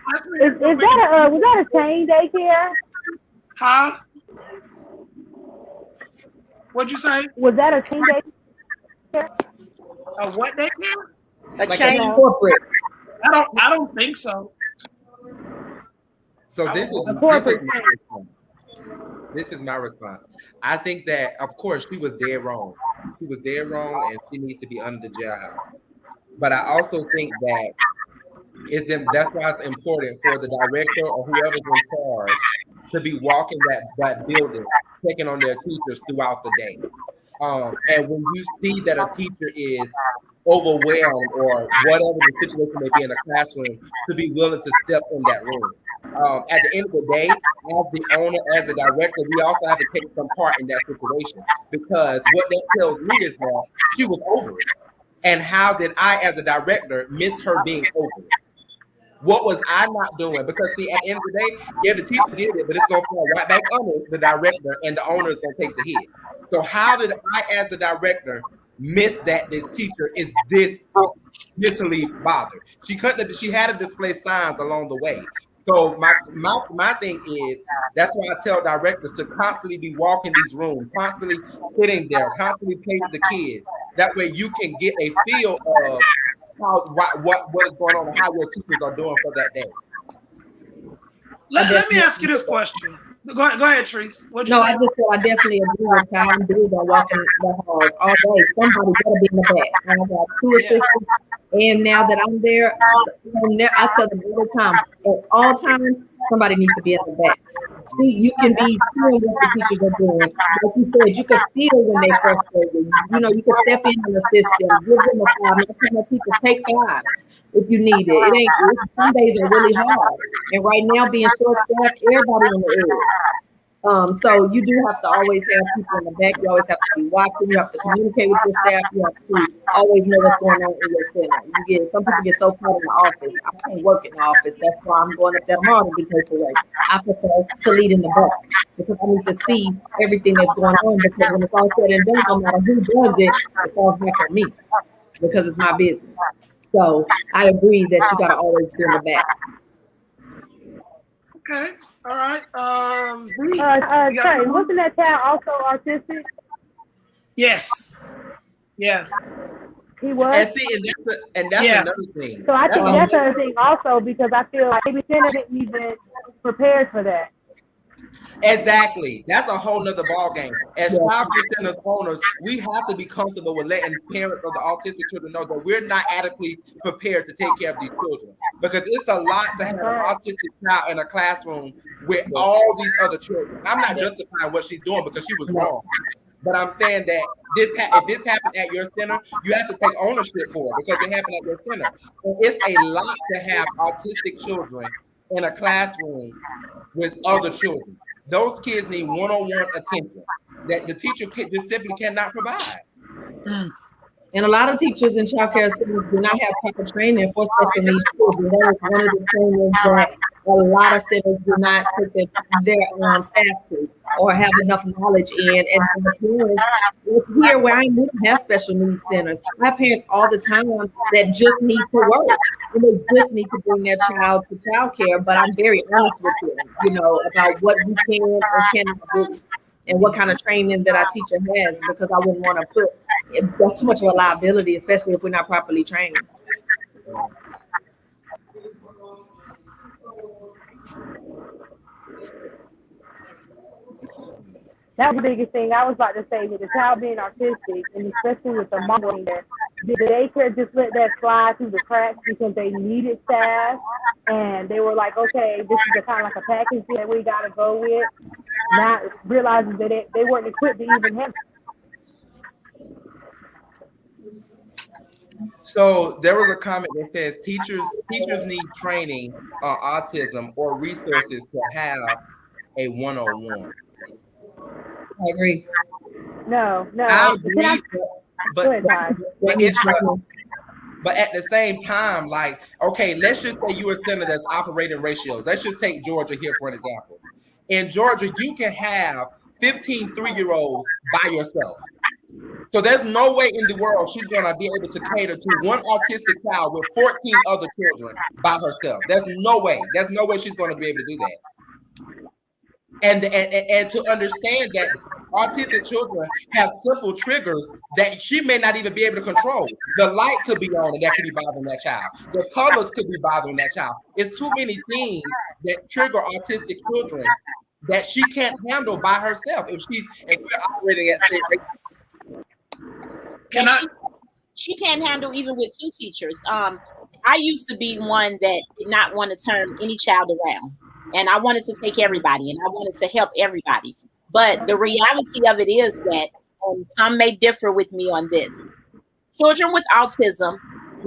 that a chain daycare? Huh? What'd you say? Was that a chain daycare? A what daycare? A chain corporate. I don't think so. So this is my response. I think that, of course, she was dead wrong. She was dead wrong, and she needs to be under the jailhouse. But I also think that that's why it's important for the director or whoever's in charge to be walking that building, checking on their teachers throughout the day. And when you see that a teacher is overwhelmed or whatever the situation may be in a classroom, to be willing to step in that room. At the end of the day, as the owner, as the director, we also have to take some part in that situation, because what that tells me is that she was over it. And how did I, as a director, miss her being over it? What was I not doing? Because see, at the end of the day, yeah, the teacher did it, but it's gonna fall right back on the director, and the owner is gonna take the hit. So how did I, as the director, miss that this teacher is this mentally bothered? She had to display signs along the way. So my thing is, that's why I tell directors to constantly be walking these rooms, constantly sitting there, constantly play with the kids. That way you can get a feel of what is going on and how your teachers are doing for that day. Let me ask you this question. Go ahead, Treese. I just said I definitely agree with how I'm doing walking the halls all day. Somebody gotta be in the back. I got 2 assistants, and now that I'm there, I tell them all the time, at all times, somebody needs to be at the back. See, you can be seeing what the teachers are doing. Like you said, you could feel when they frustrated. You know, you could step in and assist them, give them a 5. Not too much people take 5 if you need it. Some days are really hard. And right now, being short-staffed, everybody on the edge. So you do have to always have people in the back. You always have to be watching. You have to communicate with your staff. You have to always know what's going on in your center. Some people get so caught in the office. I can't work in the office. That's why I'm going up there tomorrow to be paperwork. I prefer to lead in the back because I need to see everything that's going on. Because when it's all said and done, no matter who does it, it falls back on me because it's my business. So I agree that you got to always be in the back. Okay. All right. Sorry, wasn't that child also autistic? Yes. Yeah. He was. And that's another thing. So I think that's another thing also because I feel like maybe Center didn't even prepare for that. Exactly. That's a whole nother ball game. As child care centers owners, we have to be comfortable with letting parents of the autistic children know that we're not adequately prepared to take care of these children. Because it's a lot to have an autistic child in a classroom with all these other children. I'm not justifying what she's doing because she was wrong. But I'm saying that if this happened at your center, you have to take ownership for it because it happened at your center. And it's a lot to have autistic children in a classroom with other children. Those kids need one-on-one attention that the teacher just simply cannot provide. And a lot of teachers in child care centers do not have proper training for special needs children. That is one of the trainings that a lot of centers do not put their staff to or have enough knowledge in. And the parents here where I am, we don't have special needs centers. I have parents all the time that just need to work and they just need to bring their child to child care. But I'm very honest with them, about what we can or cannot do. And what kind of training that our teacher has, because I wouldn't want to that's too much of a liability, especially if we're not properly trained. That was the biggest thing I was about to say with the child being autistic, and especially with the mom being there. The daycare just let that slide through the cracks because they needed staff, and they were like, okay, this is kind of like a package that we got to go with, not realizing that they weren't equipped to even handle. So there was a comment that says teachers need training on autism or resources to have a one-on-one. I agree. No. I agree, but at the same time, like, okay, let's just say you're a center that's operating ratios. Let's just take Georgia here for an example. In Georgia, you can have 15 3-year-olds by yourself. So there's no way in the world she's going to be able to cater to one autistic child with 14 other children by herself. There's no way. There's no way she's going to be able to do that. And to understand that autistic children have simple triggers that she may not even be able to control. The light could be on and that could be bothering that child. The colors could be bothering that child. It's too many things that trigger autistic children that she can't handle by herself if we're operating at state rate. She can't handle even with 2 teachers. I used to be one that did not want to turn any child around. And I wanted to take everybody and I wanted to help everybody. But the reality of it is that some may differ with me on this. Children with autism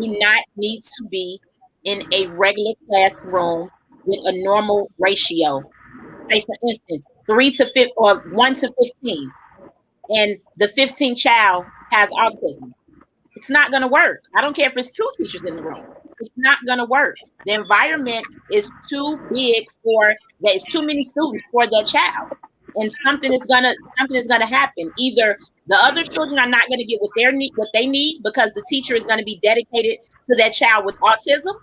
do not need to be in a regular classroom with a normal ratio. Say, for instance, 3 to 5 or 1 to 15. And the 15th child has autism. It's not going to work. I don't care if it's 2 teachers in the room. It's not going to work. The environment is too big there's too many students for that child. And something is going to happen. Either the other children are not going to get what they need because the teacher is going to be dedicated to that child with autism,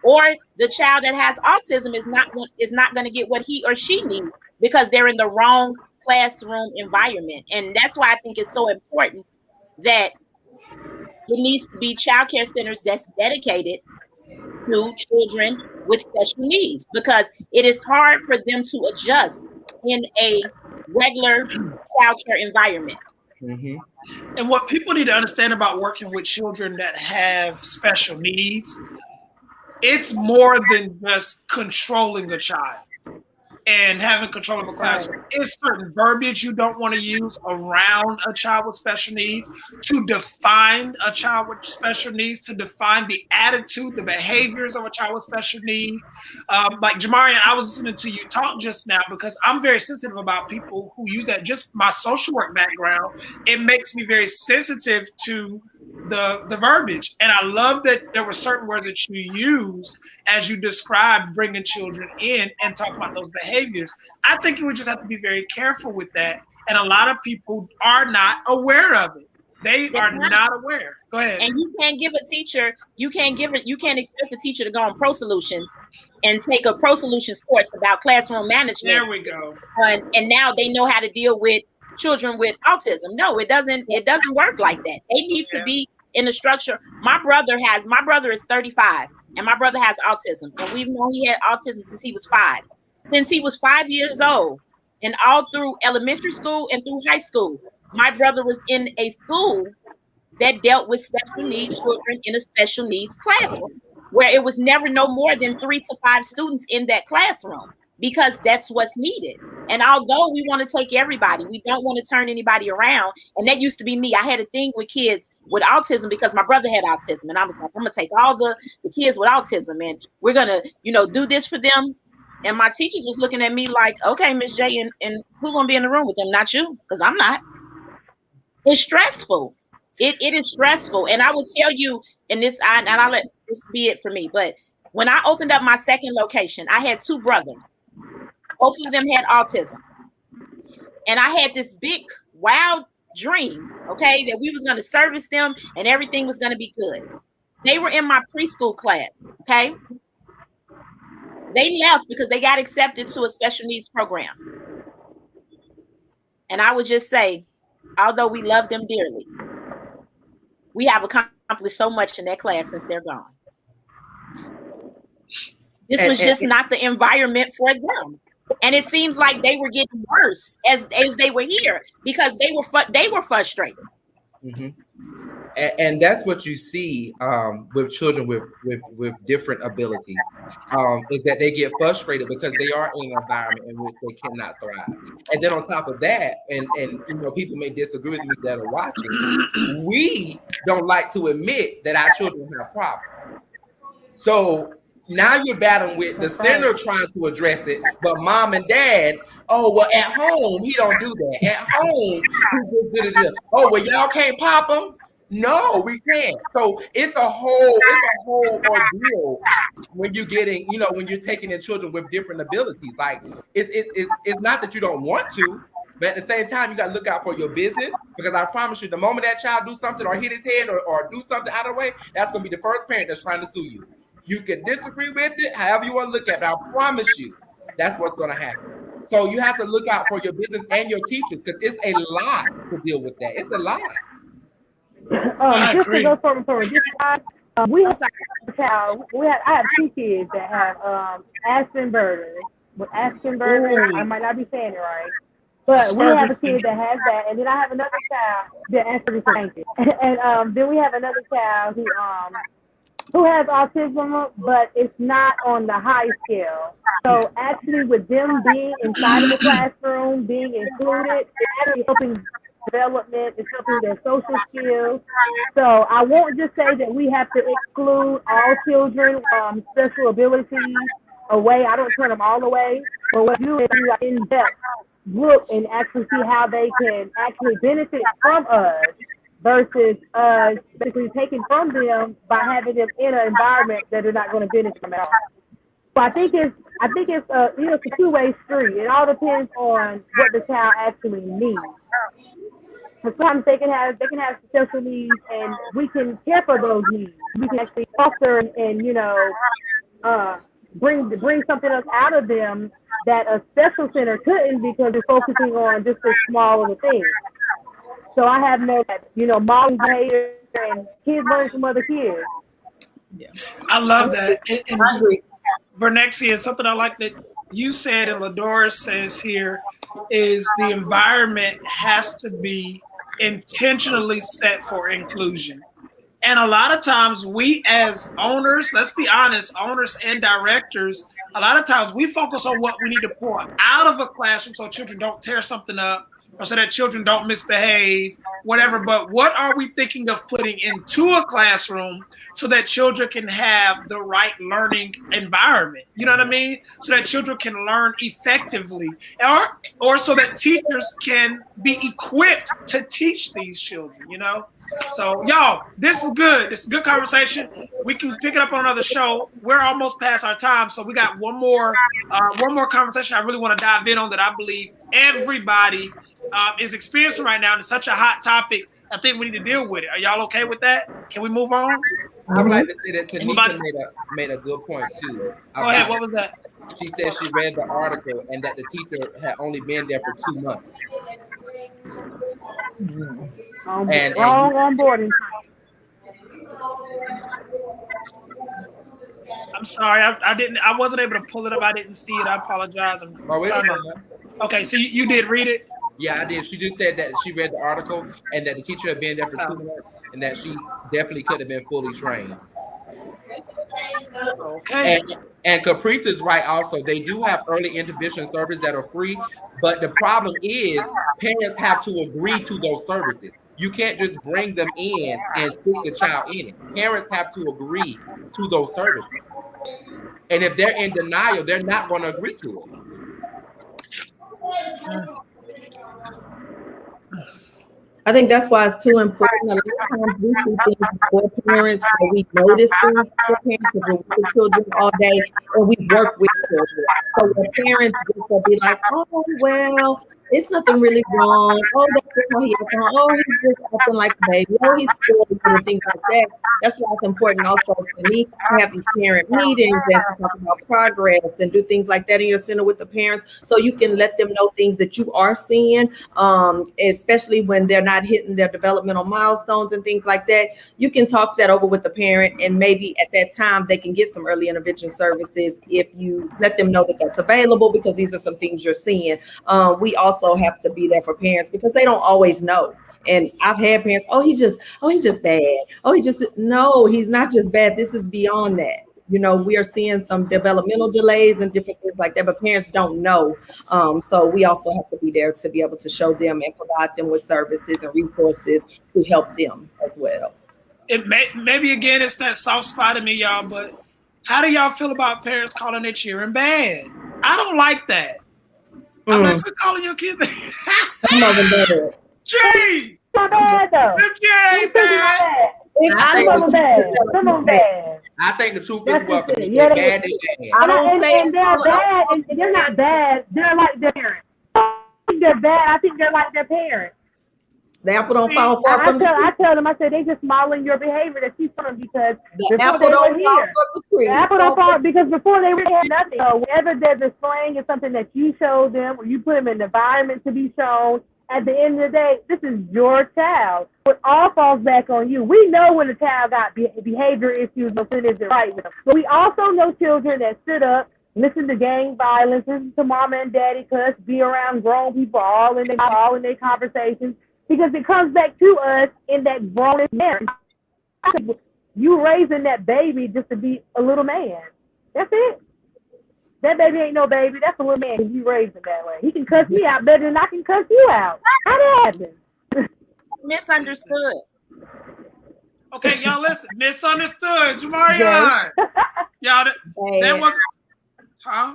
or the child that has autism is not going to get what he or she needs because they're in the wrong classroom environment. And that's why I think it's so important that it needs to be child care centers that's dedicated to children with special needs, because it is hard for them to adjust in a regular child care environment. Mm-hmm. And what people need to understand about working with children that have special needs, it's more than just controlling a child. and having control of a classroom is certain verbiage you don't want to use around a child with special needs, to define a child with special needs, to define the attitude, the behaviors of a child with special needs. Like Jamarian, I was listening to you talk just now because I'm very sensitive about people who use that. Just my social work background, it makes me very sensitive to the verbiage. And I love that there were certain words that you used as you described bringing children in and talking about those behaviors. I think you would just have to be very careful with that. And a lot of people are not aware of it. They are not aware. Go ahead. And you can't give a teacher, you can't expect the teacher to go on Pro Solutions and take a Pro Solutions course about classroom management. There we go. And now they know how to deal with children with autism. No, it doesn't work like that. They need to be in the structure. My brother is 35 and my brother has autism. And we've known he had autism since he was 5. Since he was 5 years old, and all through elementary school and through high school, my brother was in a school that dealt with special needs children in a special needs classroom, where it was never no more than 3 to 5 students in that classroom, because that's what's needed. And although we want to take everybody, we don't want to turn anybody around. And that used to be me. I had a thing with kids with autism because my brother had autism. And I was like, I'm going to take all the kids with autism and we're going to, do this for them. And my teachers was looking at me like, okay, Miss J, and who's going to be in the room with them? Not you, because I'm not. It's stressful. It is stressful. And I will tell you, and I'll let this be it for me. But when I opened up my second location, I had 2 brothers. Both of them had autism. And I had this big, wild dream, okay, that we was going to service them and everything was going to be good. They were in my preschool class, okay? They left because they got accepted to a special needs program. And I would just say, although we love them dearly, we have accomplished so much in that class since they're gone. This was just not the environment for them. And it seems like they were getting worse as they were here because they were frustrated. Mm-hmm. And that's what you see with children with different abilities, is that they get frustrated because they are in an environment in which they cannot thrive. And then on top of that, and people may disagree with me that are watching, we don't like to admit that our children have problems. So now you're battling with the center trying to address it, but mom and dad, at home he don't do that. At home, oh well, y'all can't pop him. No, we can't. So it's a whole ordeal when you're getting, when you're taking in children with different abilities. Like it's not that you don't want to, but at the same time, you got to look out for your business, because I promise you, the moment that child do something or hit his head or do something out of the way, that's gonna be the first parent that's trying to sue you. You can disagree with it, however you want to look at it. I promise you, that's what's going to happen. So you have to look out for your business and your teachers, because it's a lot to deal with that. It's a lot. Just to go from this side, we have a child. I have 2 kids that have Asperger's. I might not be saying it right, but we have a kid that has that, and then I have another child that Asperger's. And then we have another child who has autism, but it's not on the high scale. So actually with them being inside of the classroom, being included, it's actually helping development, it's helping their social skills. So I won't just say that we have to exclude all children special abilities away. I don't turn them all away. But what I do is do in-depth look and actually see how they can actually benefit from us, versus basically taking from them by having them in an environment that they're not going to benefit from at all. So I think it's it's a 2-way street. It all depends on what the child actually needs. But sometimes they can have special needs, and we can care for those needs. We can actually foster and bring something else out of them that a special center couldn't, because it's focusing on just the small of the things. So I have no, modeling behavior, and kids learn from other kids. Yeah, I love that. And I agree. Vernexia, something I like that you said and Ladora says here is the environment has to be intentionally set for inclusion. And a lot of times we as owners, let's be honest, owners and directors a lot of times we focus on what we need to pour out of a classroom so children don't tear something up or so that children don't misbehave, whatever. But what are we thinking of putting into a classroom so that children can have the right learning environment? You know what I mean? So that children can learn effectively, or so that teachers can be equipped to teach these children, you know? So y'all, this is good. This is good conversation. We can pick it up on another show. We're almost past our time, so we got one more conversation I really want to dive in on that I believe everybody is experiencing right now. It's such a hot topic. I think we need to deal with it. Are y'all okay with that? Can we move on? I would like to say that Tanika made a good point too. Go ahead. What was that? She said she read the article and that the teacher had only been there for 2 months. And onboarding. I'm sorry, I wasn't able to pull it up. I didn't see it. I apologize. Okay, so you did read it? Yeah, I did. She just said that she read the article and that the teacher had been there for 2 months and that she definitely could have been fully trained. Okay. And Caprice is right also. They do have early intervention services that are free, but the problem is parents have to agree to those services. You can't just bring them in and stick the child in it. Parents have to agree to those services. And if they're in denial, they're not going to agree to it. I think that's why it's too important. A lot of times we see things before parents, or we notice things before parents because we're with children all day, or we work with children. So the parents just will be like, oh, well, it's nothing really wrong. Oh, that's just how he acting. Oh, he's just acting like a baby. Oh, he's spoiled and things like that. That's why it's important also for me to have these parent meetings and to talk about progress and do things like that in your center with the parents, so you can let them know things that you are seeing, especially when they're not hitting their developmental milestones and things like that. You can talk that over with the parent, and maybe at that time they can get some early intervention services if you let them know that that's available, because these are some things you're seeing. We also have to be there for parents because they don't always know. And I've had parents, he's just bad. No, he's not just bad. This is beyond that. You know, we are seeing some developmental delays and different things like that, but parents don't know. So we also have to be there to be able to show them and provide them with services and resources to help them as well. Maybe again, it's that soft spot in me, y'all, but how do y'all feel about parents calling their children bad? I don't like that. I'm like, we're calling your kids. I'm not even bad. Jeez! Not bad though. Ain't bad. Some of them bad. I think the truth is welcome. Yeah, they're bad. I don't say and they're bad, and they're not bad. They're like their parents. I think they're bad. I think they're like their parents. The apple don't fall far from the tree. I tell them, I said, they just modeling your behavior that you saw them because the apple don't fall from the tree. The apple don't fall because before they really had nothing. So whatever they're displaying is something that you showed them, or you put them in an environment to be shown. At the end of the day, this is your child. It all falls back on you. We know when a child got behavior issues, nothing isn't right with them. But we also know children that sit up, listen to gang violence, listen to mama and daddy cuss, be around grown people all in their conversations, because it comes back to us in that grown marriage. You raising that baby just to be a little man. That's it. That baby ain't no baby. That's a little man if you raise him that way. He can cuss me out better than I can cuss you out. How that happen? Misunderstood. Okay, y'all listen. Misunderstood. Jamarion. Y'all, that wasn't... Huh?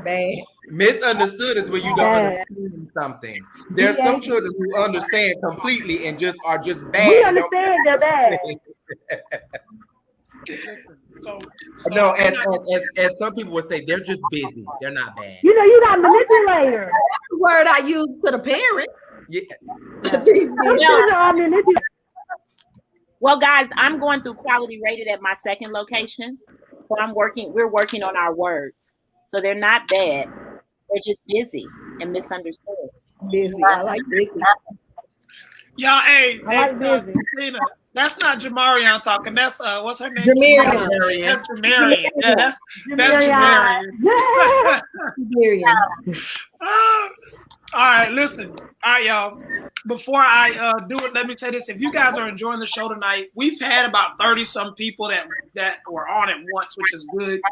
Bad. Misunderstood is when you don't understand something. There's some children who understand completely and just are just bad. We understand they're bad. No, as some people would say, they're just busy. They're not bad. You know, you got manipulator. That's the word I use to the parent. Yeah. Well, guys, I'm going through quality rated at my second location. So we're working on our words. So they're not bad. They're just busy and misunderstood. Busy. I like busy. Y'all, hey, busy. Tina, that's not Jamarion talking. That's what's her name? Jamarion. That's Jamarion. Yeah, that's Jamarion. All right, listen. All right, y'all. Before I do it, let me say this. If you guys are enjoying the show tonight, we've had about 30-some people that were on at once, which is good.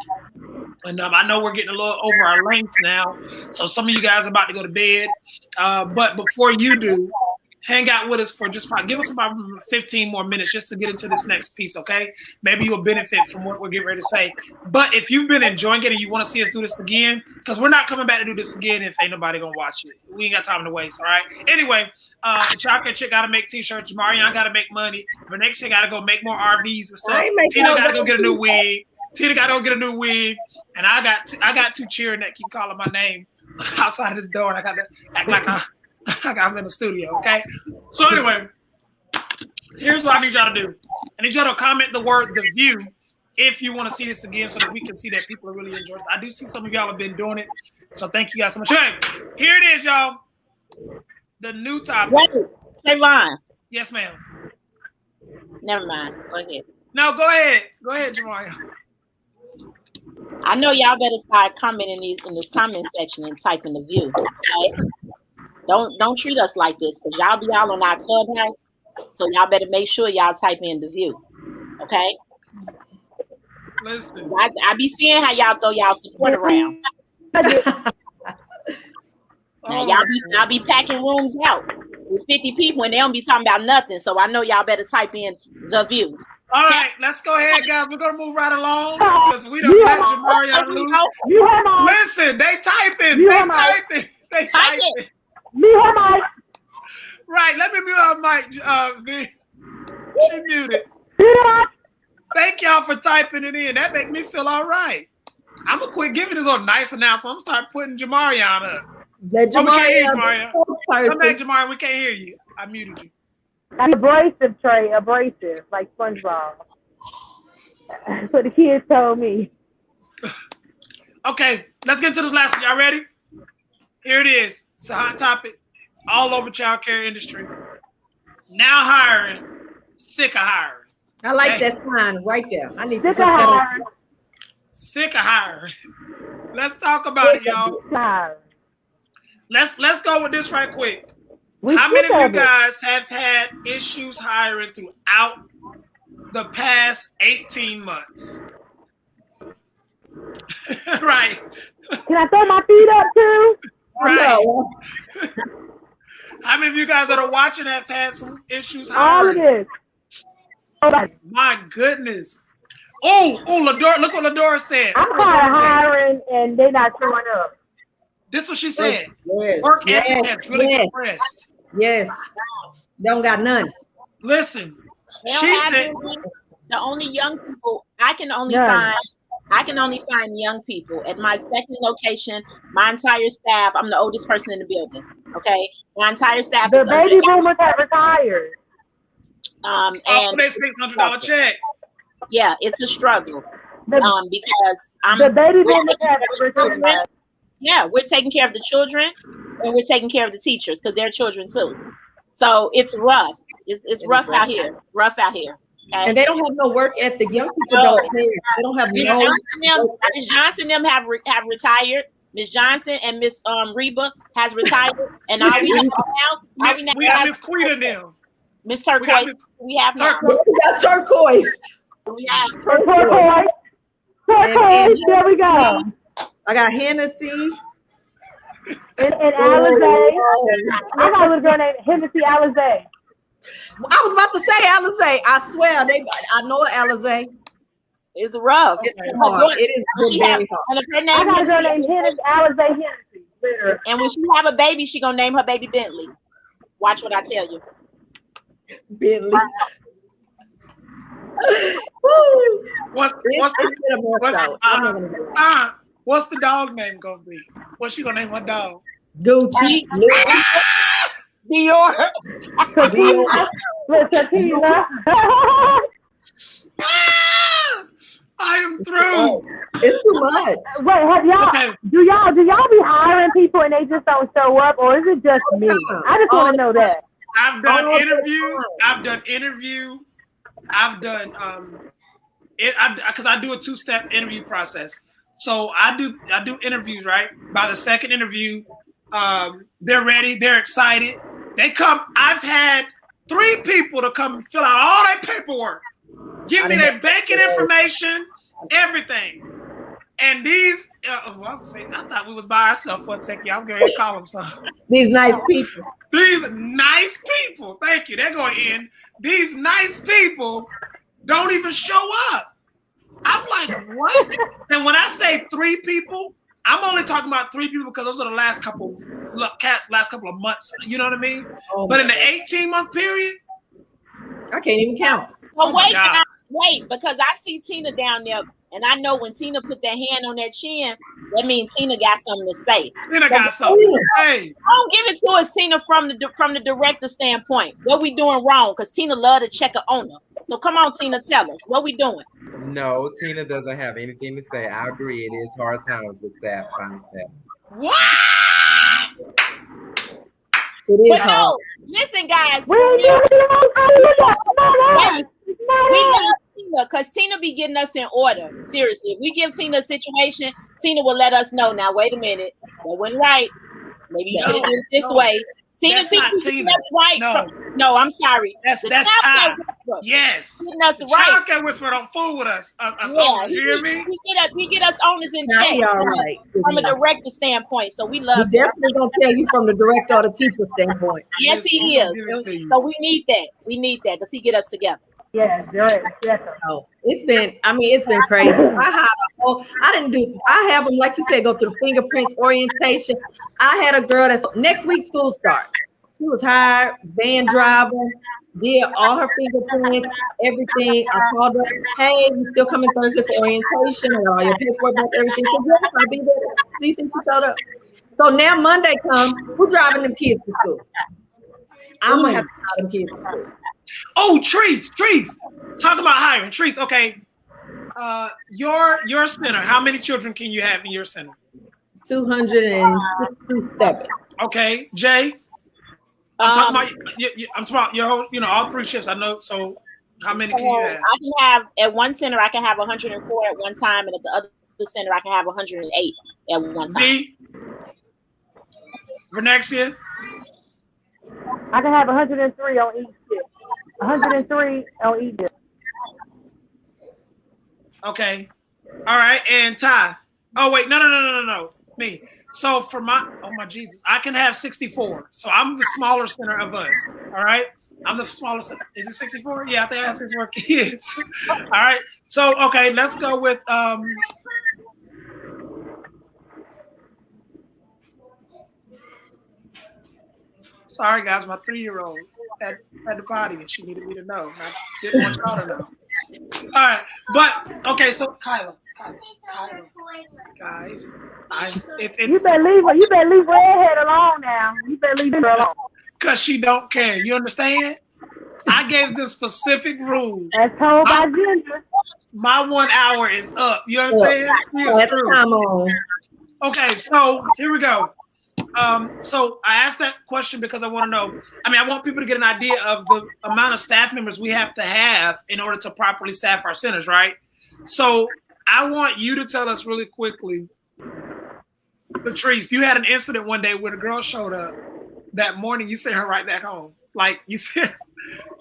And I know we're getting a little over our length now, so some of you guys are about to go to bed. But before you do, hang out with us for give us about 15 more minutes just to get into this next piece, okay? Maybe you'll benefit from what we're getting ready to say. But if you've been enjoying it and you want to see us do this again, because we're not coming back to do this again if ain't nobody gonna watch it. We ain't got time to waste, all right? Anyway, the Childcare Chick gotta make t-shirts. Marion gotta make money. The next thing gotta go make more RVs and stuff. Tina gotta go get a new wig. Tina gotta go get a new wig. And I got two cheering that keep calling my name outside of this door, and I got to act like I'm in the studio, okay? So anyway, here's what I need y'all to do. I need y'all to comment the word "The View" if you want to see this again so that we can see that people are really enjoying it. I do see some of y'all have been doing it, so thank you guys so much. Okay, here it is, y'all. The new topic. Wait, Trayvon. Yes, ma'am. Never mind. Go ahead. No, go ahead. Go ahead, Jamiah. I know y'all better start commenting in this comment section and typing "The View." Okay? Don't treat us like this, because y'all be all on our clubhouse. So y'all better make sure y'all type in "The View." Okay? Listen. I be seeing how y'all throw y'all support around. Now y'all be packing rooms out with 50 people and they don't be talking about nothing. So I know y'all better type in "The View." All right, let's go ahead, guys. We're gonna move right along because we don't let Jamaria lose. Listen, they typing. They typing. Right, let me mute her mic, V. She muted. Thank y'all for typing it in. That make me feel all right. I'm gonna quit giving this little nice announcement. I'm gonna start putting Jamarion up. We can't hear you, Jamaria. Come back, Jamaria. We can't hear you. I muted you. Abrasive, Trey. Abrasive, like SpongeBob. That's what the kids told me. Okay, let's get to this last one. Y'all ready? Here it is. It's a hot topic all over childcare industry. Now hiring, sick of hiring. I like that sign right there. I need to put that on. Sick of hiring. Let's talk about it, y'all. Let's go with this right quick. How many of you guys have had issues hiring throughout the past 18 months? Right. Can I throw my feet up too? Right. How many of you guys that are watching have had some issues hiring? All of this. My goodness. Oh, Ladora, look what Ladora said. I'm hiring and they're not showing up. This is what she said. Yes. Work ethic has really compressed. Yes. Don't got none. Listen, she said the only young people I can only find young people at my second location. My entire staff. I'm the oldest person in the building. Okay, my entire staff. The baby boomers have retired. And that $600 check. Yeah, it's a struggle. Because the baby boomers have retired. Yeah, we're taking care of the children and we're taking care of the teachers because they're children too. So it's rough. It's rough out here. Rough out here. Okay? And they don't have no work ethic. Young people don't. They don't have no. Ms. Johnson them have retired. Ms. Johnson and Miss Reba has retired. And all we have now, we have Miss Queen in them. Miss Turquoise. We have Turquoise. We got Turquoise. We have Turquoise. Turquoise. There we go. I got Hennessy. And Alizé. I thought it was going to Hennessy Alizé. I was about to say Alizé. I swear, I know Alizé. It's rough. It's hard. It is very hard. And if her name I got her name Alizé Hennessy. And when she have a baby, she gonna name her baby Bentley. Watch what I tell you. Bentley. What's the dog name gonna be? What's she gonna name her dog? Gucci. Dior. Tequila. I am through. It's too much. Wait, have y'all? Okay. Do y'all be hiring people and they just don't show up, or is it just me? I just want to know that. I've done interview. I've done because I do a 2-step interview process. So I do interviews, right? By the second interview, they're ready, they're excited. They come. I've had 3 people to come fill out all their paperwork. Give me their banking information, everything. And these, I thought we was by ourselves for a second. I was going to call them something. These nice people. These nice people. Thank you. They're going to end. These nice people don't even show up. I'm like, what? And when I say 3 people, I'm only talking about 3 people because those are the last couple of months. You know what I mean? Oh, but in the 18-month period, I can't even count. Well, wait, because I see Tina down there, and I know when Tina put that hand on that chin, that means Tina got something to say. Tina got something to say. Don't give it to us, Tina, from the director standpoint. What we doing wrong? Because Tina love to check her owner. So come on, Tina, tell us what we doing. No, Tina doesn't have anything to say. I agree. It is hard times with staff. What? It is but hard. no, listen, guys. We love Tina because Tina be getting us in order. Seriously, if we give Tina a situation, Tina will let us know. Now, wait a minute. That wasn't right. Maybe you should have did it this way. Tina, that's right. No, I'm sorry. That's time. Yes. That's right. Childcare Whisperer don't fool with us. Yeah, you hear me? He get us owners in check right. from a director standpoint. So we love. He definitely gonna tell you from the director or the teacher standpoint. Yes, he is. So we need that. We need that because he get us together. Yeah, direct. Oh, it's been crazy. I have them, like you said, go through the fingerprints orientation. I had a girl that's next week school start. She was hired, van driver, did all her fingerprints, everything. I called her, hey, you still coming Thursday for orientation? And all your paperwork, everything. So yes, I'll be there. Do you think you showed up? So now Monday comes, we're driving them kids to school. I'm gonna have to drive them kids to school. Oh, Trees. Talk about hiring. Trees, okay. Your center, how many children can you have in your center? 267. Okay, Jay. I'm talking about your whole, all 3 shifts. I know. So how many can you have? I can have at one center. I can have 104 at one time, and at the other center, I can have 108 at one time. Vernexia? I can have 103 on each shift. 103 on each shift. Okay. All right. And Ty. Oh, wait. No. Me. So for my Jesus, I can have 64. So I'm the smaller center of us. All right. I'm the smallest. Is it 64? Yeah, I think I have 64 kids. All right. So, okay, let's go with sorry guys, my 3-year-old at the party and she needed me to know. I didn't want y'all to know. All right, but okay, so Kyla, guys, you better leave Redhead alone now. You better leave her alone. Cause she don't care. You understand? I gave them specific rules. As told by Ginger. My 1 hour is up. You understand? Okay, so here we go. So I asked that question because I want to know. I want people to get an idea of the amount of staff members we have to have in order to properly staff our centers, right? So I want you to tell us really quickly, Latrice, you had an incident one day where the girl showed up that morning. You sent her right back home. Like you said,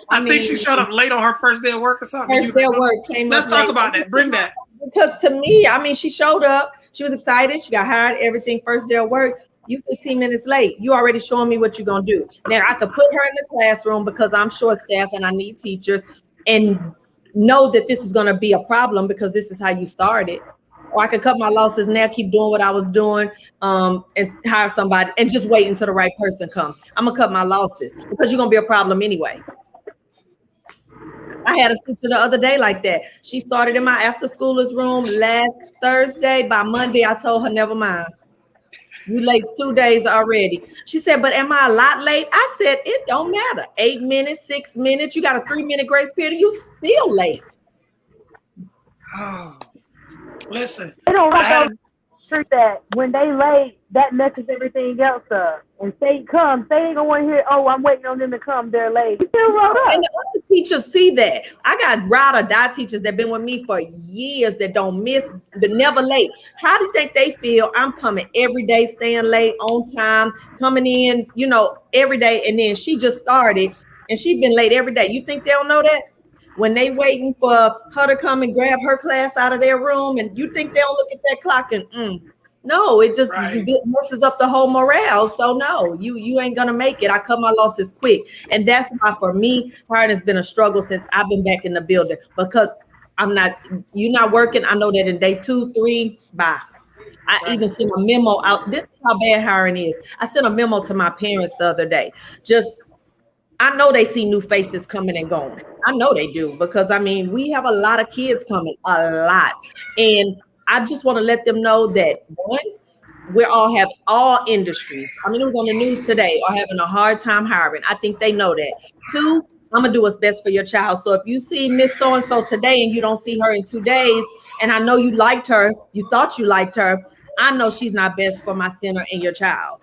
I think she showed up late on her first day of work or something. First day of work came Let's talk about that. Bring that. Because to me, she showed up. She was excited. She got hired. Everything. First day of work. You 15 minutes late. You already showing me what you're going to do. Now, I could put her in the classroom because I'm short staffed and I need teachers and know that this is going to be a problem because this is how you started. Or I could cut my losses now, keep doing what I was doing and hire somebody and just wait until the right person comes. I'm going to cut my losses because you're going to be a problem anyway. I had a teacher the other day like that. She started in my after schoolers room last Thursday. By Monday, I told her, never mind. You late 2 days already. She said, but am I a lot late? I said, it don't matter. 8 minutes, 6 minutes. You got a 3-minute grace period. You still late. Oh, listen. They don't like treat that when they late, that messes everything else up. And say come, they ain't gonna want to hear, oh, I'm waiting on them to come, they're late. And the other teachers see that. I got ride or die teachers that been with me for years that don't miss, that never late. How do you think they feel? I'm coming every day, staying late, on time, coming in, every day. And then she just started and she's been late every day. You think they don't know that? when they waiting for her to come and grab her class out of their room, and you think they don't look at that clock and no, it just messes up the whole morale. So no, you ain't gonna make it. I cut my losses quick, and that's why for me, hiring has been a struggle since I've been back in the building, because you're not working. I know that in day 2, 3, bye. I even sent a memo out. This is how bad hiring is. I sent a memo to my parents the other day. I know they see new faces coming and going. I know they do, because I mean, we have a lot of kids coming, a lot. And I just want to let them know that one, all industries. I mean, it was on the news today, are having a hard time hiring. I think they know that. 2, I'm gonna do what's best for your child. So if you see Miss So-and-so today and you don't see her in 2 days, and I know you liked her, you thought you liked her, I know she's not best for my center and your child.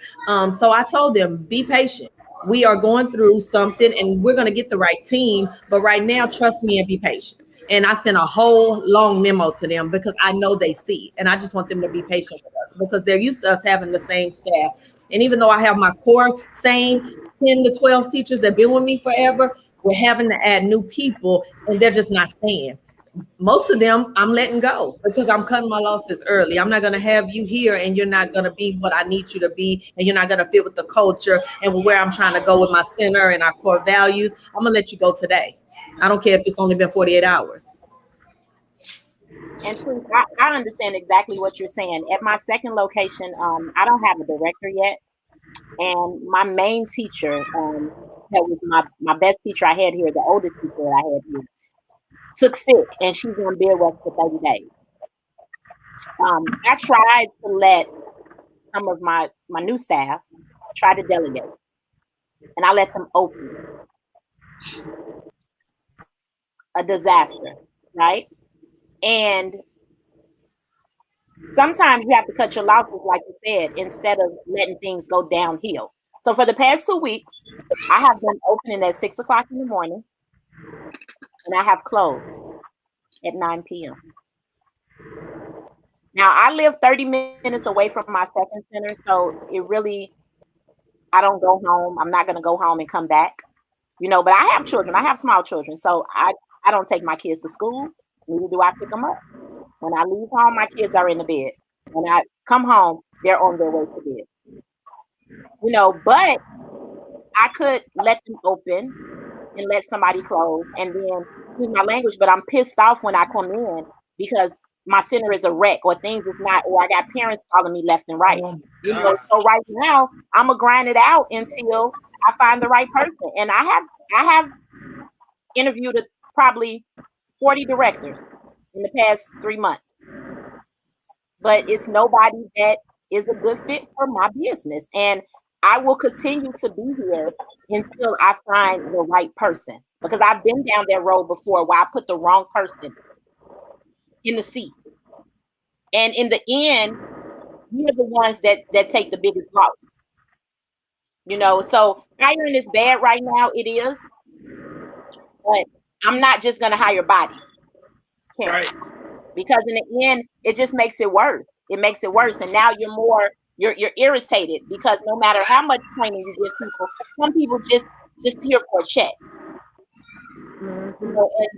So I told them, be patient. We are going through something and we're going to get the right team. But right now, trust me and be patient. And I sent a whole long memo to them because I know they see. And I just want them to be patient with us because they're used to us having the same staff. And even though I have my core same 10 to 12 teachers that have been with me forever, we're having to add new people and they're just not staying. Most of them I'm letting go because I'm cutting my losses early. I'm not going to have you here and you're not going to be what I need you to be, and you're not going to fit with the culture and where I'm trying to go with my center and our core values. I'm going to let you go today. I don't care if it's only been 48 hours. And please, I understand exactly what you're saying. At my second location, I don't have a director yet. And my main teacher, that was my best teacher I had here, the oldest teacher that I had here, took sick, and she's on bed rest for 30 days. I tried to let some of my new staff try to delegate, and I let them open. A disaster, right? And sometimes you have to cut your losses, like you said, instead of letting things go downhill. So for the past 2 weeks, I have been opening at 6 o'clock in the morning, and I have closed at 9 p.m. Now, I live 30 minutes away from my second center, so I don't go home. I'm not going to go home and come back, but I have children. I have small children, so I don't take my kids to school, neither do I pick them up. When I leave home, my kids are in the bed. When I come home, they're on their way to bed. But I could let them open and let somebody close, and then use my language, but I'm pissed off when I come in because my center is a wreck, or things is not, or I got parents calling me left and right. So right now I'm gonna grind it out until I find the right person. And I have interviewed probably 40 directors in the past 3 months, but it's nobody that is a good fit for my business. And I will continue to be here until I find the right person, because I've been down that road before where I put the wrong person in the seat. And in the end, you're the ones that take the biggest loss. So hiring is bad right now. It is. But I'm not just going to hire bodies. Right. Because in the end, it just makes it worse. It makes it worse. And now you're irritated because no matter how much training you give people, some people just here for a check. And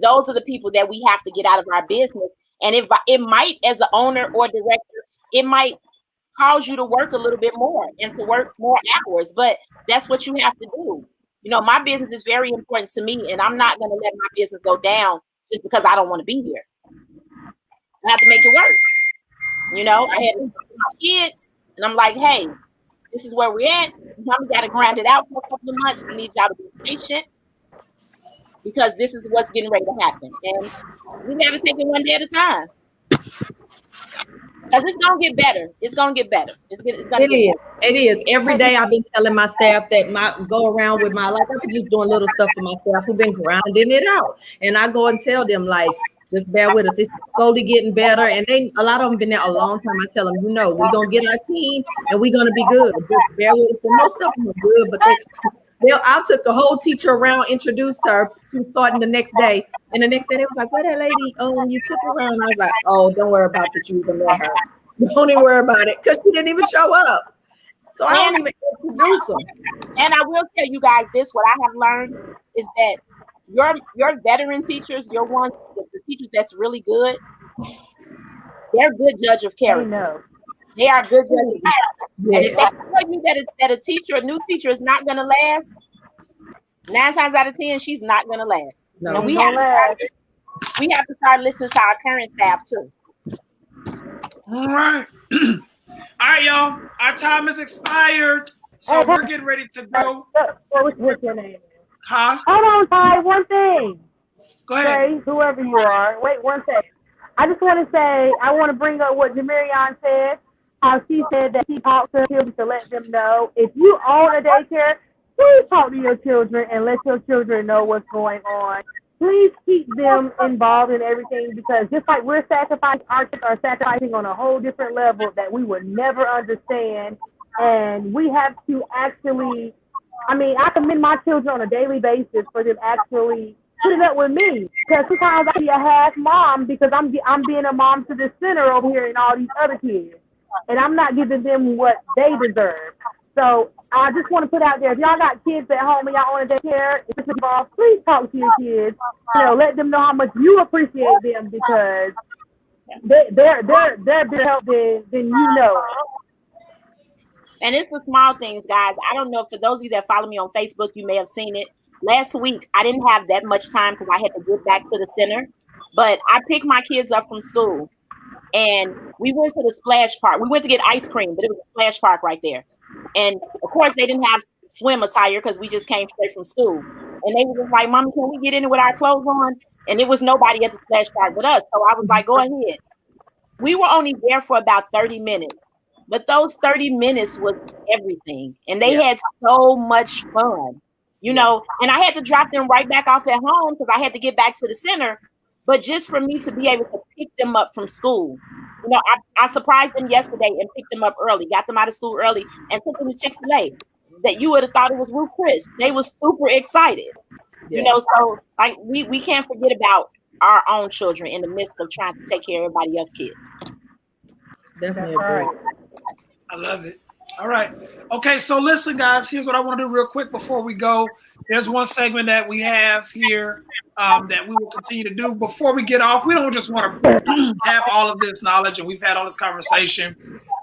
those are the people that we have to get out of our business. And it might, as an owner or director, it might cause you to work a little bit more and to work more hours, but that's what you have to do. My business is very important to me, and I'm not going to let my business go down just because I don't want to be here. I have to make it work. I had my kids, and I'm like, hey, this is where we're at. We got to grind it out for a couple of months. I need y'all to be patient because this is what's getting ready to happen. And we got to take it one day at a time. Because it's going to get better. It's going to get better. It is. Every day I've been telling my staff that go around with I've been just doing little stuff for my staff who've been grinding it out. And I go and tell them, just bear with us. It's slowly getting better. And a lot of them been there a long time. I tell them, we're going to get our team and we're going to be good. Just bear with us. And most of them are good, but I took a whole teacher around, introduced her. She was starting the next day. And the next day they was like, where that lady you took her around? I was like, oh, don't worry about that. You even let her. Don't even worry about it, because she didn't even show up. So I don't even introduce them. And I will tell you guys this, what I have learned is that your veteran teachers, your ones, the teachers that's really good, they're good judge of character. They are good judge of character. Yes. And if they tell you that a teacher, a new teacher, is not going to last, 9 times out of 10, she's not going to last. No. And we have to start listening to our current staff too. All right. All right, y'all. Our time is expired, so we're getting ready to go. What's your name? Huh? Hold on, Ty. One thing. Go ahead. Say, whoever you are. Wait one second. I just want to say, I want to bring up what Jamarion said. How she said that she talked to children to let them know. If you own a daycare, please talk to your children and let your children know what's going on. Please keep them involved in everything, because just like we're sacrificing, our kids are sacrificing on a whole different level that we would never understand. And we have to actually, I commend my children on a daily basis for them actually putting up with me. Because sometimes I be a half mom because I'm being a mom to the center over here and all these other kids. And I'm not giving them what they deserve. So I just want to put out there, if y'all got kids at home and y'all own a daycare, please talk to your kids. Let them know how much you appreciate them, because they're better help than you know. And it's the small things, guys. I don't know, for those of you that follow me on Facebook, you may have seen it. Last week, I didn't have that much time because I had to get back to the center. But I picked my kids up from school, and we went to the splash park. We went to get ice cream, but it was a splash park right there. And of course, they didn't have swim attire because we just came straight from school. And they were just like, "Mommy, can we get in with our clothes on?" And there was nobody at the splash park but us. So I was like, "Go ahead." We were only there for about 30 minutes. But those 30 minutes was everything. And they had so much fun, and I had to drop them right back off at home because I had to get back to the center. But just for me to be able to pick them up from school, I surprised them yesterday and picked them up early, got them out of school early, and took them to Chick-fil-A. That you would have thought it was Ruth Chris. They was super excited, So like we can't forget about our own children in the midst of trying to take care of everybody else's kids. Definitely agree. I love it. All right. Okay, so listen, guys, here's what I want to do real quick before we go. There's one segment that we have here that we will continue to do. Before we get off, we don't just want to have all of this knowledge and we've had all this conversation,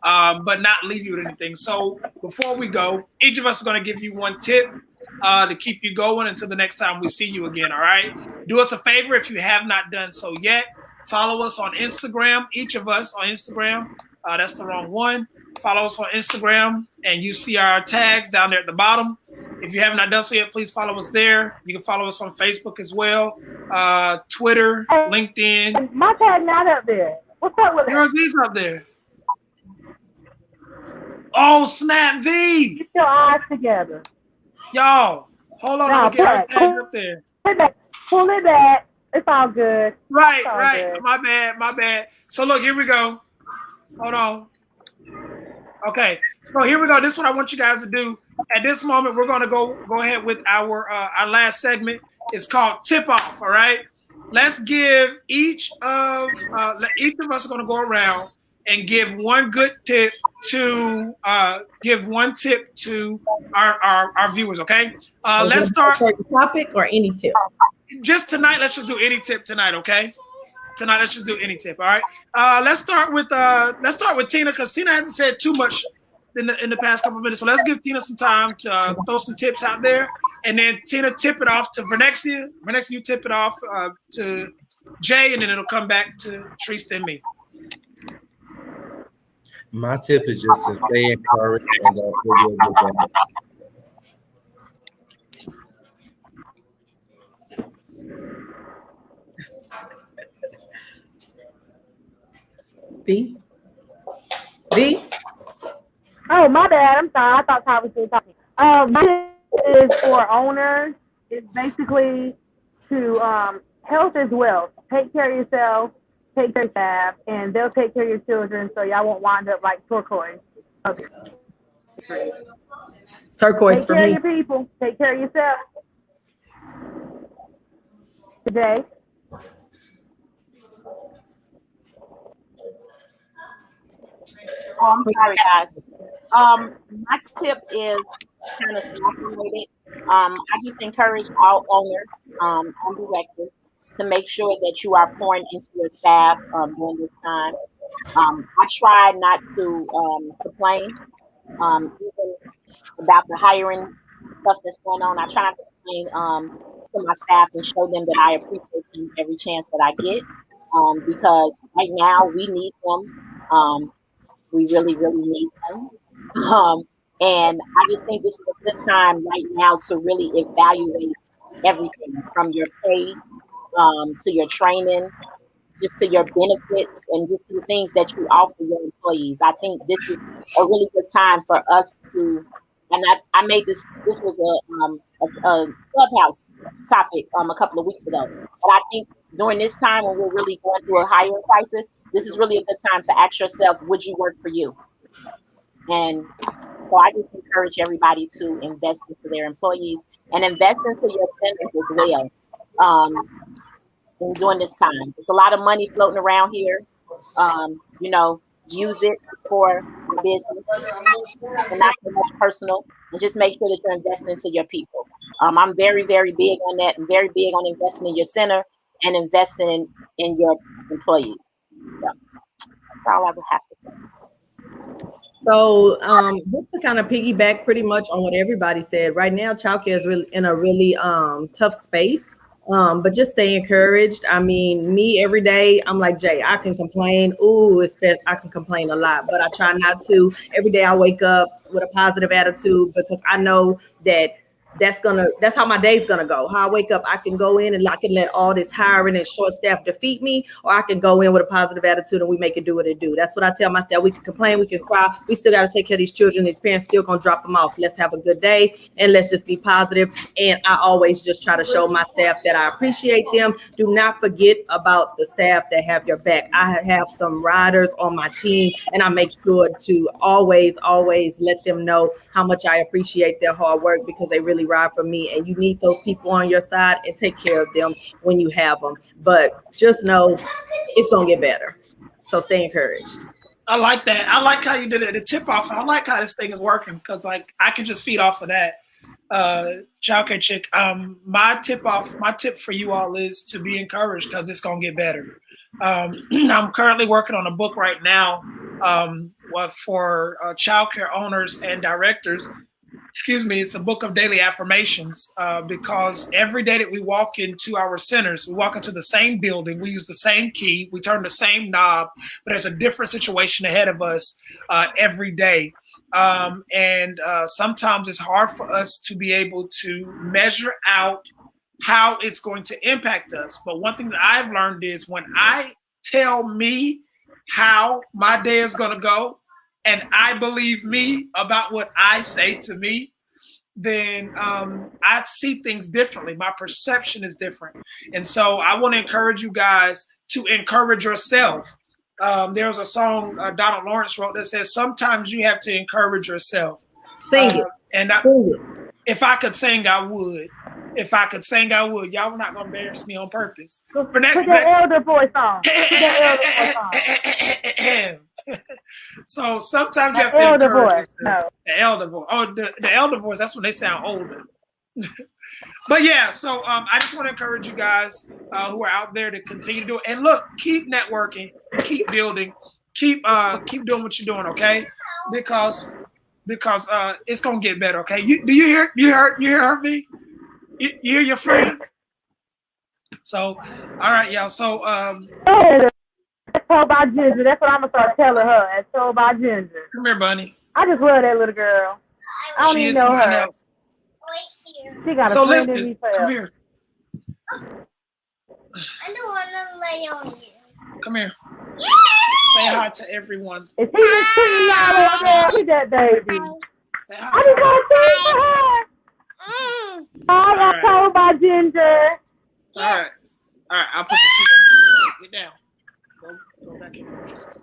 but not leave you with anything. So before we go, each of us are going to give you one tip to keep you going until the next time we see you again, all right? Do us a favor if you have not done so yet. Follow us on Instagram, each of us on Instagram. That's the wrong one. Follow us on Instagram, and you see our tags down there at the bottom. If you have not done so yet, please follow us there. You can follow us on Facebook as well, Twitter, LinkedIn. My tag not up there. What's up with yours is up there. Oh, snap, V. Get your eyes together. Y'all, hold on. I'm going to get our tag up there. Pull it back. It's all good. Right. Good. My bad. So, look, here we go. Hold on. Okay, so here we go. This is what I want you guys to do. At this moment, we're going to go ahead with our last segment. It's called Tip Off, all right? Let's give each of us are going to go around and give one good tip to our viewers, okay? Let's start. Topic or any tip? Just tonight, let's just do any tip tonight, okay? Tonight, let's just do any tip. All right. Let's start with Tina, because Tina hasn't said too much in the past couple of minutes. So let's give Tina some time to throw some tips out there, and then Tina tip it off to Vernexia. Vernexia, you tip it off to Jay, and then it'll come back to Trista and me. My tip is just to stay encouraged and that we'll get better. B? Oh, my bad. I'm sorry. I thought Ty was still talking. My tip is for owners. It's basically to health is wealth. Take care of yourself, take care of your staff, and they'll take care of your children so y'all won't wind up like turquoise. Okay. Turquoise for me. Take care of your people. Take care of yourself. Today. Oh, I'm sorry, guys. My tip is kind of staff related. I just encourage all owners and directors to make sure that you are pouring into your staff during this time. I try not to complain, even about the hiring stuff that's going on. I try not to complain to my staff and show them that I appreciate them every chance that I get, because right now we need them. We really, really need them. Um, and I just think this is a good time right now to really evaluate everything from your pay to your training, just to your benefits, and just to the things that you offer your employees. I think this is a really good time for us to, and I made this was a clubhouse topic a couple of weeks ago. But I think during this time when we're really going through a hiring crisis, this is really a good time to ask yourself, would you work for you? And so I just encourage everybody to invest into their employees and invest into your centers as well. During this time, there's a lot of money floating around here. Use it for your business and not so much personal, and just make sure that you're investing into your people. I'm very, very big on that. I'm very big on investing in your center and investing in your employees. So that's all I would have to say. So just to kind of piggyback pretty much on what everybody said, right now childcare is really in a really tough space. But just stay encouraged. I mean, me every day, I'm like, Jay, I can complain. I can complain a lot, but I try not to. Every day I wake up with a positive attitude because I know that that's how my day's gonna go. How I wake up, I can go in and I can let all this hiring and short staff defeat me, or I can go in with a positive attitude and we make it do what it do. That's what I tell my staff. We can complain, we can cry, we still got to take care of these children. These parents still gonna drop them off. Let's have a good day and let's just be positive. And I always just try to show my staff that I appreciate them. Do not forget about the staff that have your back. I have some riders on my team, and I make sure to always let them know how much I appreciate their hard work, because they really ride for me, and you need those people on your side, and take care of them when you have them. But just know it's gonna get better. So stay encouraged. I like that. I like how you did it. The tip off. I like how this thing is working, because like I can just feed off of that. Childcare chick. My tip for you all is to be encouraged, because it's gonna get better. I'm currently working on a book right now for childcare owners and directors. Excuse me, it's a book of daily affirmations, because every day that we walk into our centers, we walk into the same building, we use the same key, we turn the same knob, but there's a different situation ahead of us every day. And sometimes it's hard for us to be able to measure out how it's going to impact us. But one thing that I've learned is when I tell me how my day is going to go, and I believe me about what I say to me, then I see things differently. My perception is different. And so I want to encourage you guys to encourage yourself. There's a song Donald Lawrence wrote that says, sometimes you have to encourage yourself. Sing it. And if I could sing, I would. If I could sing, I would. Y'all were not going to embarrass me on purpose. Put that elder voice on. So sometimes you have to encourage yourself. The elder voice. Oh, the elder voice, that's when they sound older. But yeah, so I just want to encourage you guys who are out there to continue to do it. And look, keep networking, keep building, keep doing what you're doing, okay? Because it's gonna get better, okay? You hear her, V? You hear your friend? So, all right, y'all. So That's told by Ginger. That's what I'm gonna start telling her. That's told by Ginger. Come here, Bunny. I just love that little girl. I don't even know her. Else. She got a so friend in listen, me forever. come here. I don't want to lay on you. Come here. Yeah! Say hi to everyone. Is he just sitting down over there? Look at that baby. Say hi. I just want to say to her. I got told by Ginger. All right, I'll put the shoes on. Get down. Go back in.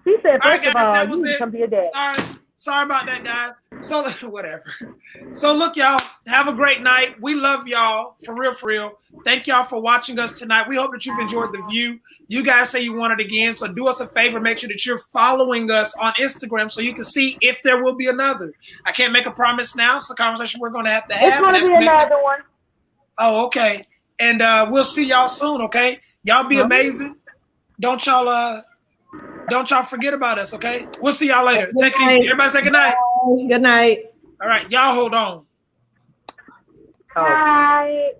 She said, All right, first guys, of all, that was you need it. to come to your dad. Sorry about that, guys. So whatever. So look, y'all, have a great night. We love y'all for real, for real. Thank y'all for watching us tonight. We hope that you've enjoyed the view. You guys say you want it again, so do us a favor. Make sure that you're following us on Instagram so you can see if there will be another. I can't make a promise now. It's a conversation we're going to have. It's going to be another one. Oh, okay. And we'll see y'all soon. Okay. Y'all be amazing. Don't y'all forget about us, okay? We'll see y'all later. Take it easy. Everybody say good night. Bye. Good night. All right, y'all hold on. Bye.